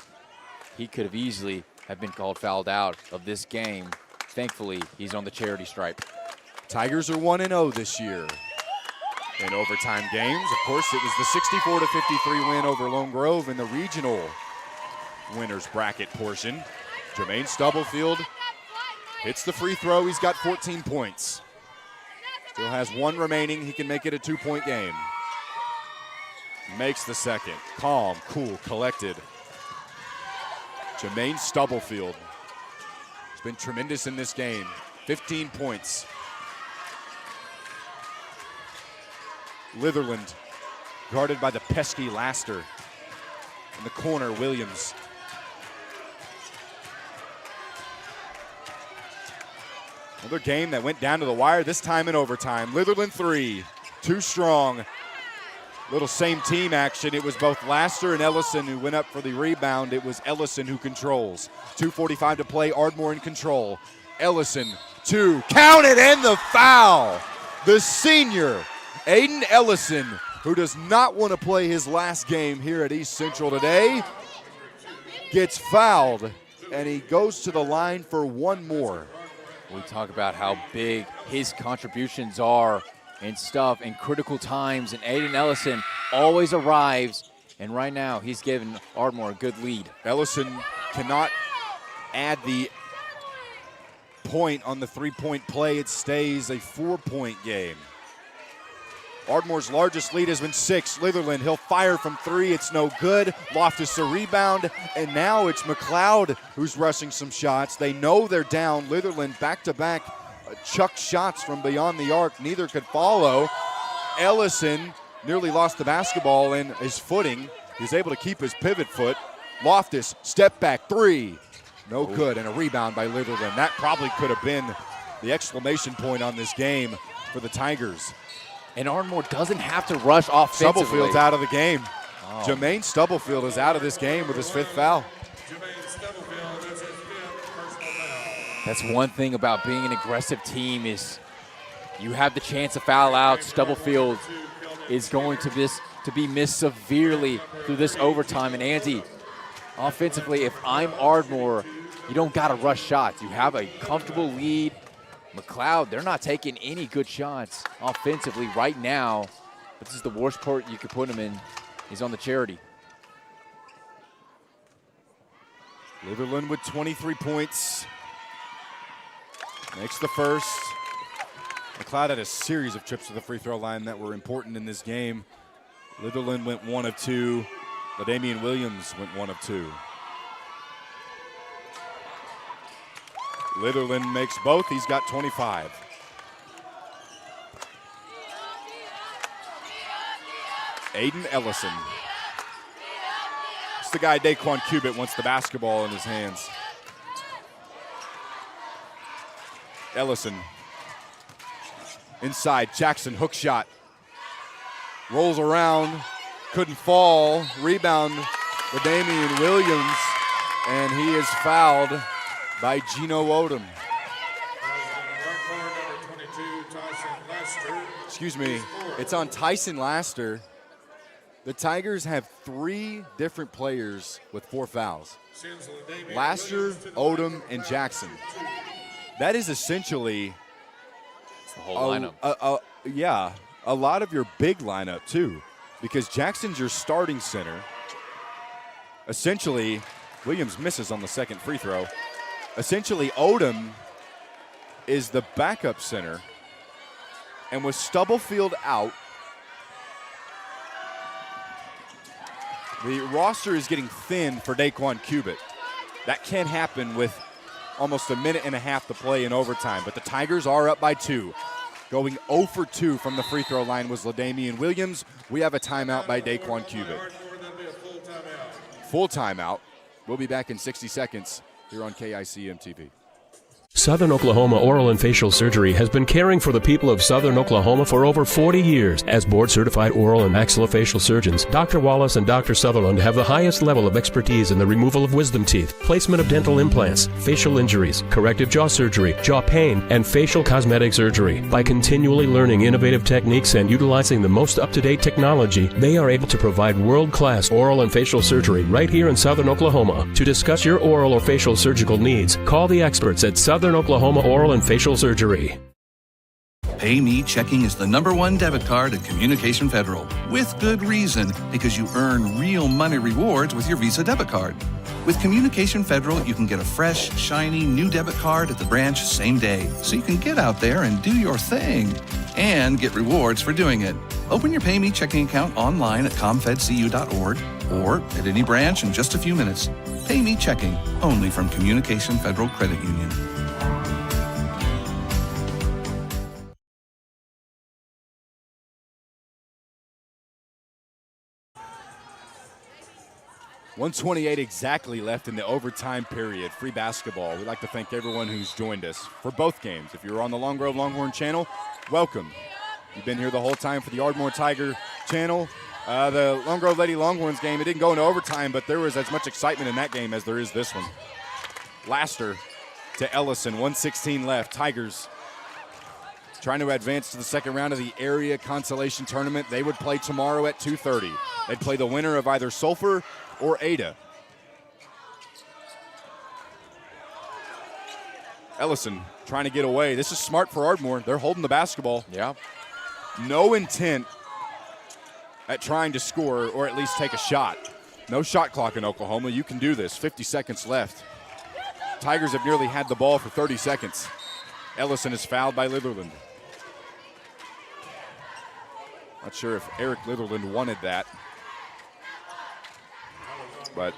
he could have easily have been fouled out of this game. Thankfully, he's on the charity stripe. Tigers are 1-0 this year. In overtime games, of course, it was the 64-53 win over Lone Grove in the regional winners bracket portion. Jermaine Stubblefield hits the free throw. He's got 14 points. Still has 1 remaining. He can make it a 2-point game. Makes the second. Calm, cool, collected. Jermaine Stubblefield has been tremendous in this game. 15 points. Litherland, guarded by the pesky Laster. In the corner, Williams. Another game that went down to the wire, this time in overtime. Litherland 3, too strong. Little same team action. It was both Laster and Ellison who went up for the rebound. It was Ellison who controls. 2:45 to play, Ardmore in control. Ellison, 2, count it, and the foul. The senior, Aiden Ellison, who does not want to play his last game here at East Central today, gets fouled, and he goes to the line for 1 more. We talk about how big his contributions are and stuff in critical times, and Aiden Ellison always arrives, and right now he's giving Ardmore a good lead. Ellison cannot add the point on the 3-point play. It stays a 4-point game. Ardmore's largest lead has been 6. Litherland, he'll fire from 3. It's no good. Loftus a rebound, and now it's McLoud who's rushing some shots. They know they're down. Litherland back-to-back chuck shots from beyond the arc. Neither could follow. Ellison nearly lost the basketball and his footing. He's able to keep his pivot foot. Loftus, step back three. No good, and a rebound by Litherland. That probably could have been the exclamation point on this game for the Tigers. And Ardmore doesn't have to rush offensively. Stubblefield's out of the game. Oh. Jermaine Stubblefield is out of this game with his 5th foul. That's one thing about being an aggressive team is you have the chance to foul out. Stubblefield is going to be missed severely through this overtime. And Andy, offensively, if I'm Ardmore, you don't got to rush shots. You have a comfortable lead. McLoud, they're not taking any good shots offensively right now. This is the worst part you could put him in. He's on the charity. Litherland with 23 points. Makes the first. McLoud had a series of trips to the free throw line that were important in this game. Litherland went 1 of 2. LaDamian Williams went 1 of 2. Litherland makes both. He's got 25. Aiden Ellison. It's the guy Daquan Cubitt wants the basketball in his hands. Ellison. Inside, Jackson, hook shot. Rolls around, couldn't fall. Rebound, LaDamian Williams, and he is fouled by Gino Odom. Excuse me, it's on Tyson Laster. The Tigers have 3 different players with 4 fouls. Laster, Odom, and Jackson. That is essentially the whole lineup. A lot of your big lineup too, because Jackson's your starting center. Essentially, Williams misses on the second free throw. Essentially, Odom is the backup center, and with Stubblefield out, the roster is getting thin for Daquan Cubitt. That can't happen with almost a minute and a half to play in overtime, but the Tigers are up by 2. Going 0 for 2 from the free throw line was LaDamian Williams. We have a timeout by Daquan Cubitt. Full timeout. We'll be back in 60 seconds here on KICM TV. Southern Oklahoma Oral and Facial Surgery has been caring for the people of Southern Oklahoma for over 40 years. As board-certified oral and maxillofacial surgeons, Dr. Wallace and Dr. Sutherland have the highest level of expertise in the removal of wisdom teeth, placement of dental implants, facial injuries, corrective jaw surgery, jaw pain, and facial cosmetic surgery. By continually learning innovative techniques and utilizing the most up-to-date technology, they are able to provide world-class oral and facial surgery right here in Southern Oklahoma. To discuss your oral or facial surgical needs, call the experts at Southern Oklahoma Oral and Facial Surgery. PayMe checking is the #1 debit card at Communication Federal. With good reason, because you earn real money rewards with your Visa debit card. With Communication Federal, you can get a fresh, shiny, new debit card at the branch same day, so you can get out there and do your thing and get rewards for doing it. Open your PayMe checking account online at comfedcu.org or at any branch in just a few minutes. PayMe checking, only from Communication Federal Credit Union. .128 exactly left in the overtime period. Free basketball. We'd like to thank everyone who's joined us for both games. If you're on the Long Grove Longhorn channel, welcome. You've been here the whole time for the Ardmore Tiger channel. The Long Grove Lady Longhorns game, it didn't go into overtime, but there was as much excitement in that game as there is this one. Laster to Ellison, 1:16 left. Tigers trying to advance to the second round of the area consolation tournament. They would play tomorrow at 2:30. They'd play the winner of either Sulphur or Ada. Ellison trying to get away. This is smart for Ardmore. They're holding the basketball. Yeah. No intent at trying to score or at least take a shot. No shot clock in Oklahoma. You can do this. 50 seconds left. Tigers have nearly had the ball for 30 seconds. Ellison is fouled by Litherland. Not sure if Eric Litherland wanted that, but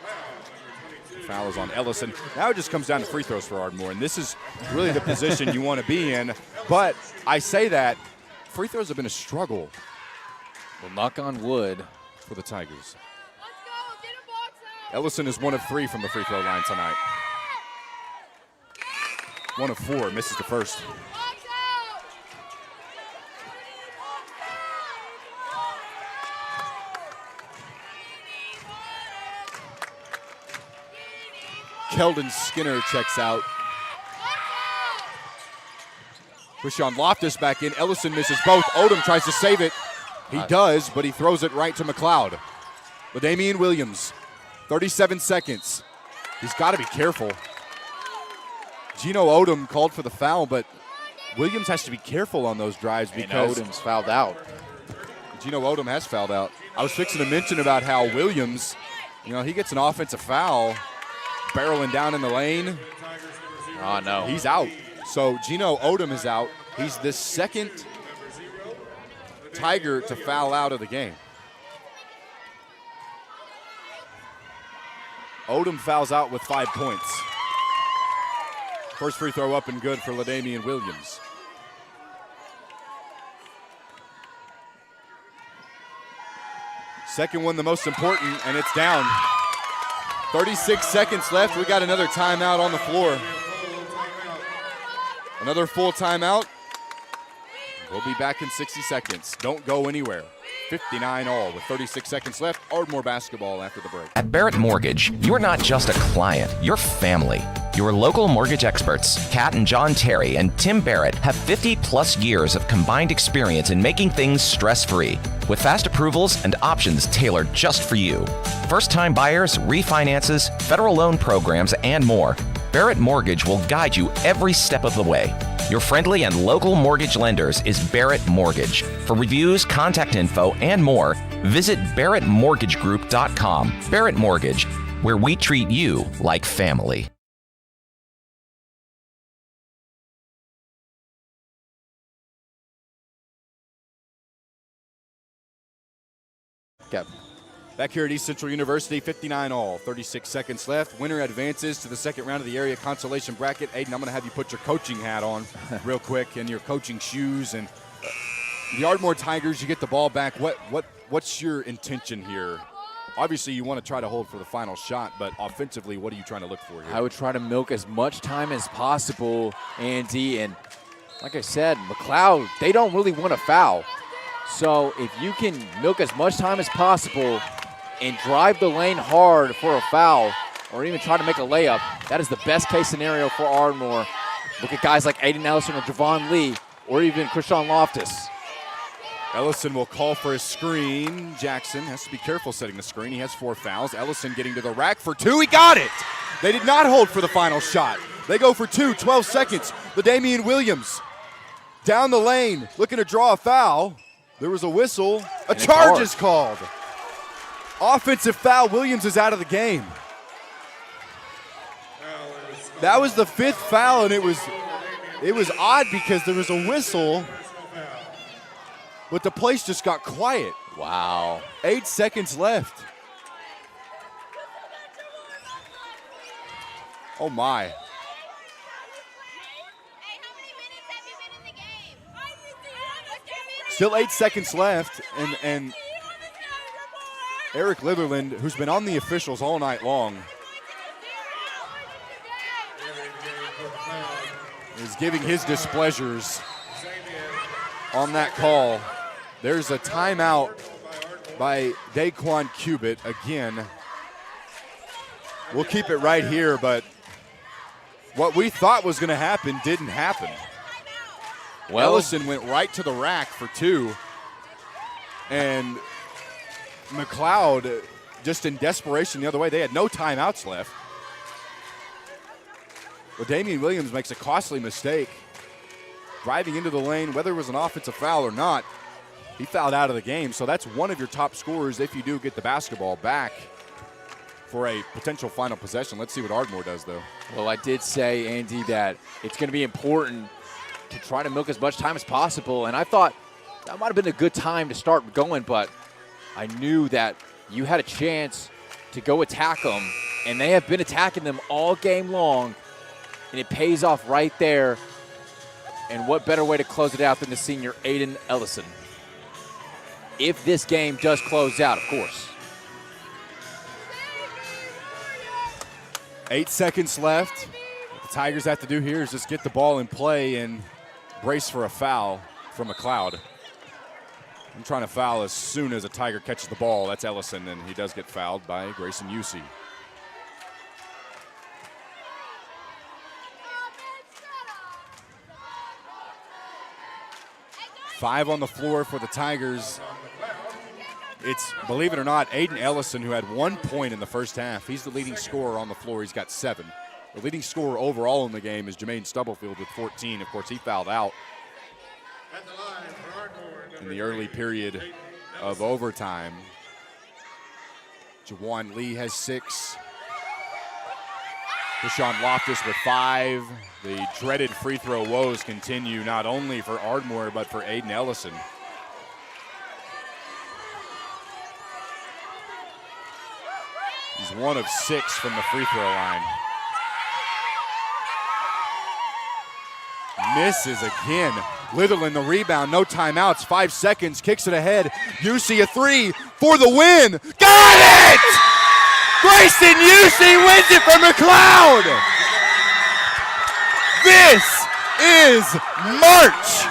the foul is on Ellison. Now it just comes down to free throws for Ardmore, and this is really the position you want to be in. But I say that free throws have been a struggle. Well, knock on wood for the Tigers. Ellison is 1 of 3 from the free throw line tonight. 1 of 4, misses the first. Keldon Skinner checks out. Krishan Loftus back in. Ellison misses both. Odom tries to save it. He does, but he throws it right to McLoud. LaDamian Williams, 37 seconds. He's got to be careful. Gino Odom called for the foul, but Williams has to be careful on those drives because Odom's fouled out. Gino Odom has fouled out. I was fixing to mention about how Williams, he gets an offensive foul, barreling down in the lane. Oh, no. He's out. So Gino Odom is out. He's the second Tiger to foul out of the game. Odom fouls out with 5 points. First free throw up and good for LaDamian Williams. Second one the most important, and it's down. 36 seconds left. We got another timeout on the floor. Another full timeout. We'll be back in 60 seconds. Don't go anywhere. 59 all with 36 seconds left. Ardmore basketball after the break. At Barrett Mortgage, you're not just a client, you're family. Your local mortgage experts, Kat and John Terry and Tim Barrett, have 50-plus years of combined experience in making things stress-free, with fast approvals and options tailored just for you. First-time buyers, refinances, federal loan programs, and more. Barrett Mortgage will guide you every step of the way. Your friendly and local mortgage lenders is Barrett Mortgage. For reviews, contact info, and more, visit barrettmortgagegroup.com. Barrett Mortgage, where we treat you like family. Okay. Back here at East Central University, 59 all, 36 seconds left. Winner advances to the second round of the area consolation bracket. Aiden, I'm going to have you put your coaching hat on real quick and your coaching shoes. And the Ardmore Tigers, you get the ball back. What's your intention here? Obviously, you want to try to hold for the final shot, but offensively, what are you trying to look for here? I would try to milk as much time as possible, Andy. And like I said, McLoud, they don't really want to foul. So if you can milk as much time as possible and drive the lane hard for a foul or even try to make a layup, that is the best case scenario for Ardmore. Look at guys like Aiden Ellison or Javon Lee or even Krishan Loftus. Ellison will call for a screen. Jackson has to be careful setting the screen. He has 4 fouls. Ellison getting to the rack for 2. He got it. They did not hold for the final shot. They go for 2, 12 seconds. LaDamian Williams down the lane looking to draw a foul. There was a whistle. A charge is called. Offensive foul. Williams is out of the game. That was the 5th foul, and it was odd because there was a whistle, but the place just got quiet. Wow. 8 seconds left. Oh, my. Still 8 seconds left, and Eric Litherland, who's been on the officials all night long, is giving his displeasures on that call. There's a timeout by Daquan Cubitt again. We'll keep it right here, but what we thought was going to happen didn't happen. Well, Ellison went right to the rack for 2, and McLoud, just in desperation the other way, they had no timeouts left. LaDamian Williams makes a costly mistake, driving into the lane, whether it was an offensive foul or not. He fouled out of the game, so that's one of your top scorers if you do get the basketball back for a potential final possession. Let's see what Ardmore does, though. Well, I did say, Andy, that it's going to be important to try to milk as much time as possible, and I thought that might have been a good time to start going, but I knew that you had a chance to go attack them, and they have been attacking them all game long, and it pays off right there. And what better way to close it out than the senior Aiden Ellison? If this game does close out, of course. 8 seconds left. What the Tigers have to do here is just get the ball in play and brace for a foul from McLoud. I'm trying to foul as soon as a Tiger catches the ball. That's Ellison, and he does get fouled by Grayson Usey. Five on the floor for the Tigers. It's, believe it or not, Aiden Ellison, who had 1 point in the first half. He's the leading scorer on the floor. He's got 7. The leading scorer overall in the game is Jermaine Stubblefield with 14. Of course, he fouled out in the early period of overtime. Jawan Lee has 6. Deshaun Loftus with 5. The dreaded free throw woes continue not only for Ardmore but for Aiden Ellison. He's 1 of 6 from the free throw line. Misses again. Litherland the rebound, no timeouts, 5 seconds, kicks it ahead. Usey a 3 for the win. Got it! Grayson Usey wins it for McLoud. This is March.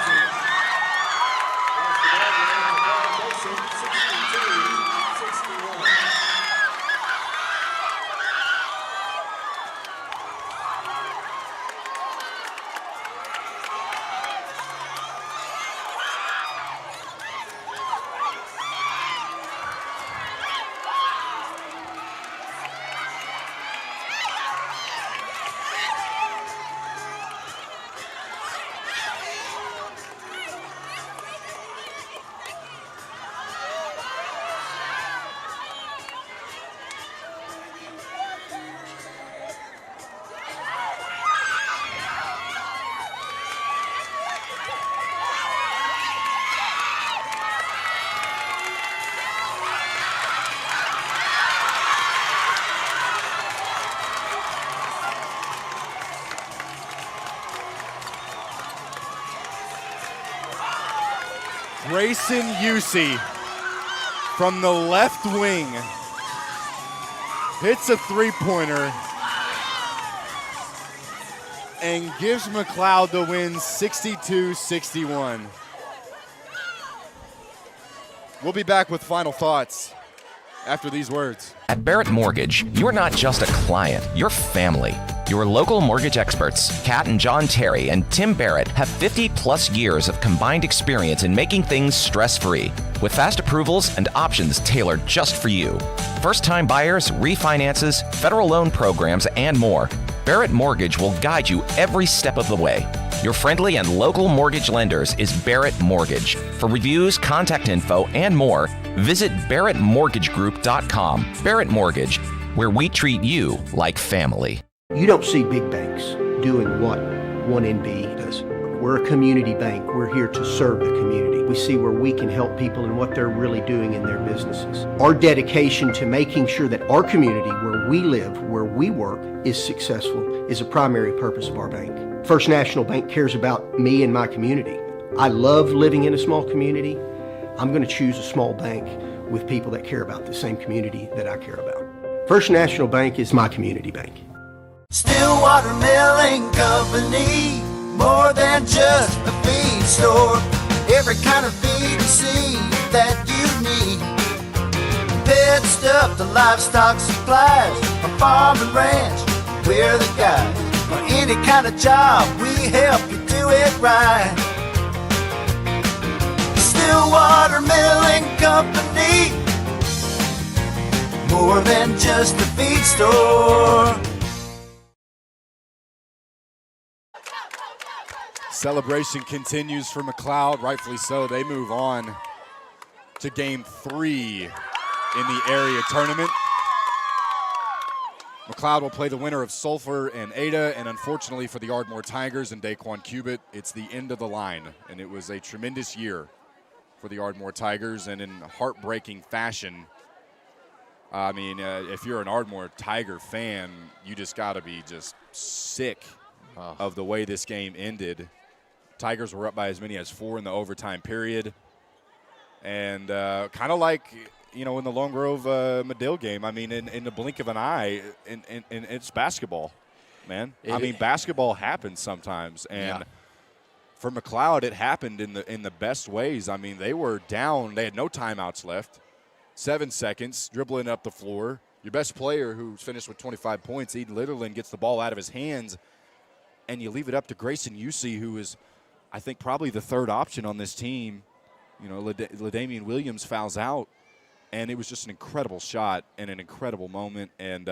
Grayson Usey from the left wing hits a three-pointer and gives McLoud the win 62-61. We'll be back with final thoughts after these words. At Barrett Mortgage, you're not just a client, you're family. Your local mortgage experts, Kat and John Terry and Tim Barrett, have 50-plus years of combined experience in making things stress-free, with fast approvals and options tailored just for you. First-time buyers, refinances, federal loan programs, and more. Barrett Mortgage will guide you every step of the way. Your friendly and local mortgage lenders is Barrett Mortgage. For reviews, contact info, and more, visit barrettmortgagegroup.com. Barrett Mortgage, where we treat you like family. You don't see big banks doing what 1NB does. We're a community bank. We're here to serve the community. We see where we can help people and what they're really doing in their businesses. Our dedication to making sure that our community, where we live, where we work, is successful is a primary purpose of our bank. First National Bank cares about me and my community. I love living in a small community. I'm going to choose a small bank with people that care about the same community that I care about. First National Bank is my community bank. Stillwater Milling Company, more than just a feed store. Every kind of feed and seed that you need. Pet stuff to livestock supplies, from farm and ranch, we're the guys. For any kind of job, we help you do it right. Stillwater Milling Company, more than just a feed store. Celebration continues for McLoud, rightfully so. They move on to game 3 in the area tournament. McLoud will play the winner of Sulphur and Ada, and unfortunately for the Ardmore Tigers and Daquan Cubitt, it's the end of the line. And it was a tremendous year for the Ardmore Tigers, and in heartbreaking fashion. I mean, if you're an Ardmore Tiger fan, you just got to be just sick of the way this game ended. Tigers were up by as many as 4 in the overtime period. And kind of like in the Lone Grove Medill game. I mean, in the blink of an eye, and it's basketball, man. Basketball happens sometimes, and for McLoud, it happened in the best ways. I mean, they were down; they had no timeouts left. 7 seconds, dribbling up the floor. Your best player, who's finished with 25 points, Eden Litherland, gets the ball out of his hands, and you leave it up to Grayson Usey, who is, I think, probably the third option on this team. LaDamian Williams fouls out, and it was just an incredible shot and an incredible moment, and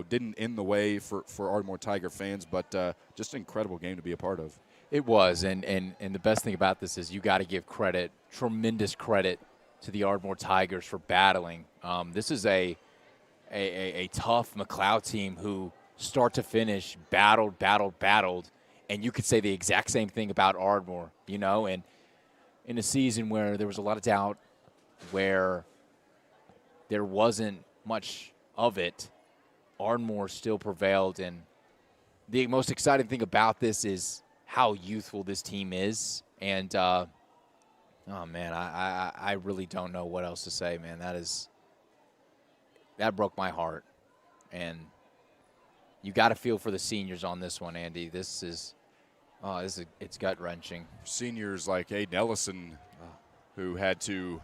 didn't end the way for Ardmore Tiger fans, but just an incredible game to be a part of. It was, and the best thing about this is you got to give credit, tremendous credit, to the Ardmore Tigers for battling. This is a tough McLoud team who, start to finish, battled, and you could say the exact same thing about Ardmore, and in a season where there was a lot of doubt, where there wasn't much of it, Ardmore still prevailed, and the most exciting thing about this is how youthful this team is, and oh, man, I really don't know what else to say, man. That broke my heart. And you got to feel for the seniors on this one, Andy. It's gut-wrenching. Seniors like Aiden Ellison, who had to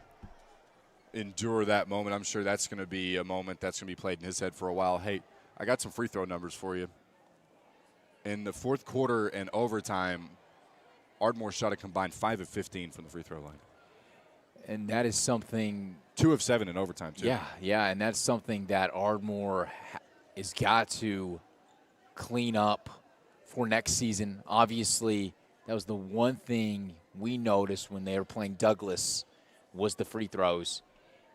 endure that moment. I'm sure that's going to be a moment that's going to be played in his head for a while. Hey, I got some free throw numbers for you. In the fourth quarter and overtime, Ardmore shot a combined 5 of 15 from the free throw line. And that is something. 2 of 7 in overtime, too. Yeah, and that's something that Ardmore has got to clean up for next season. Obviously, that was the one thing we noticed when they were playing Douglas was the free throws.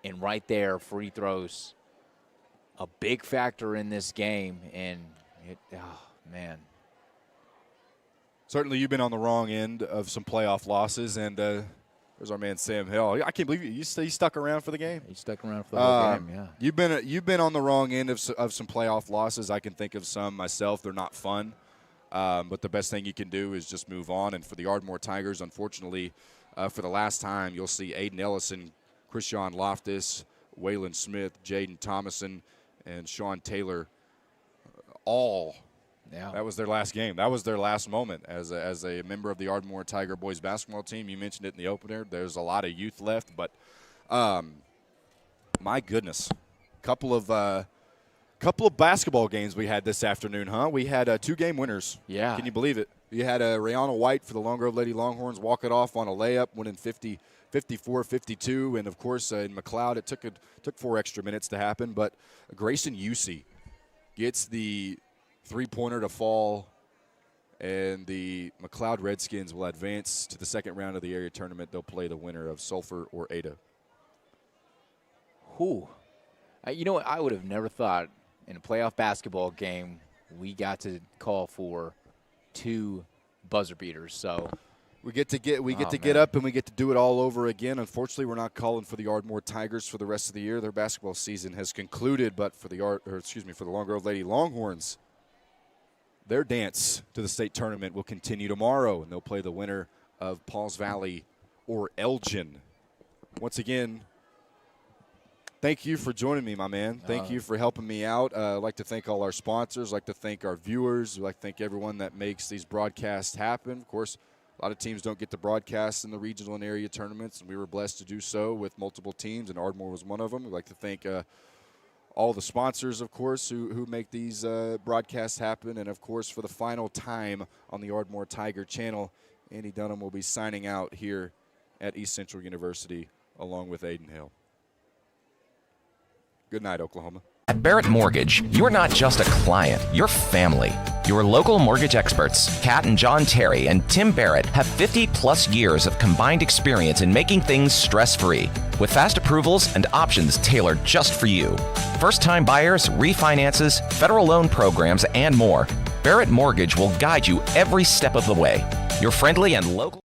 And right there, free throws, a big factor in this game. And, man. Certainly, you've been on the wrong end of some playoff losses, and there's our man Sam Hill. I can't believe you stuck around for the game. He stuck around for the whole game. Yeah. You've been on the wrong end of some playoff losses. I can think of some myself. They're not fun, but the best thing you can do is just move on. And for the Ardmore Tigers, unfortunately, for the last time, you'll see Aiden Ellison, Krishan Loftus, Waylon Smith, Jaden Thomason, and Sean Taylor all. Yeah. That was their last game. That was their last moment as a member of the Ardmore Tiger boys basketball team. You mentioned it in the opener. There's a lot of youth left, but my goodness, couple of basketball games we had this afternoon, huh? We had 2-game winners. Yeah. Can you believe it? You had Rayana White for the Lone Grove Lady Longhorns walk it off on a layup, winning 54-52, and of course in McLoud it took 4 extra minutes to happen, but Grayson Usey gets the three-pointer to fall, and the McLoud Redskins will advance to the second round of the area tournament. They'll play the winner of Sulphur or Ada. Whew. You know what? I would have never thought in a playoff basketball game we got to call for 2 buzzer beaters. So we get to get up and we get to do it all over again. Unfortunately, we're not calling for the Ardmore Tigers for the rest of the year. Their basketball season has concluded, but for the Lone Grove Lady Longhorns, their dance to the state tournament will continue tomorrow, and they'll play the winner of Pauls Valley or Elgin. Once again, thank you for joining me, my man. Thank you for helping me out. I'd like to thank all our sponsors. I'd like to thank our viewers. I'd like to thank everyone that makes these broadcasts happen. Of course, a lot of teams don't get to broadcast in the regional and area tournaments, and we were blessed to do so with multiple teams, and Ardmore was one of them. We'd like to thank all the sponsors, of course, who make these broadcasts happen. And, of course, for the final time on the Ardmore Tiger channel, Andy Dunham will be signing out here at East Central University along with Aiden Hill. Good night, Oklahoma. At Barrett Mortgage, you're not just a client, you're family. Your local mortgage experts, Kat and John Terry and Tim Barrett, have 50-plus years of combined experience in making things stress-free, with fast approvals and options tailored just for you. First-time buyers, refinances, federal loan programs, and more. Barrett Mortgage will guide you every step of the way. Your friendly and local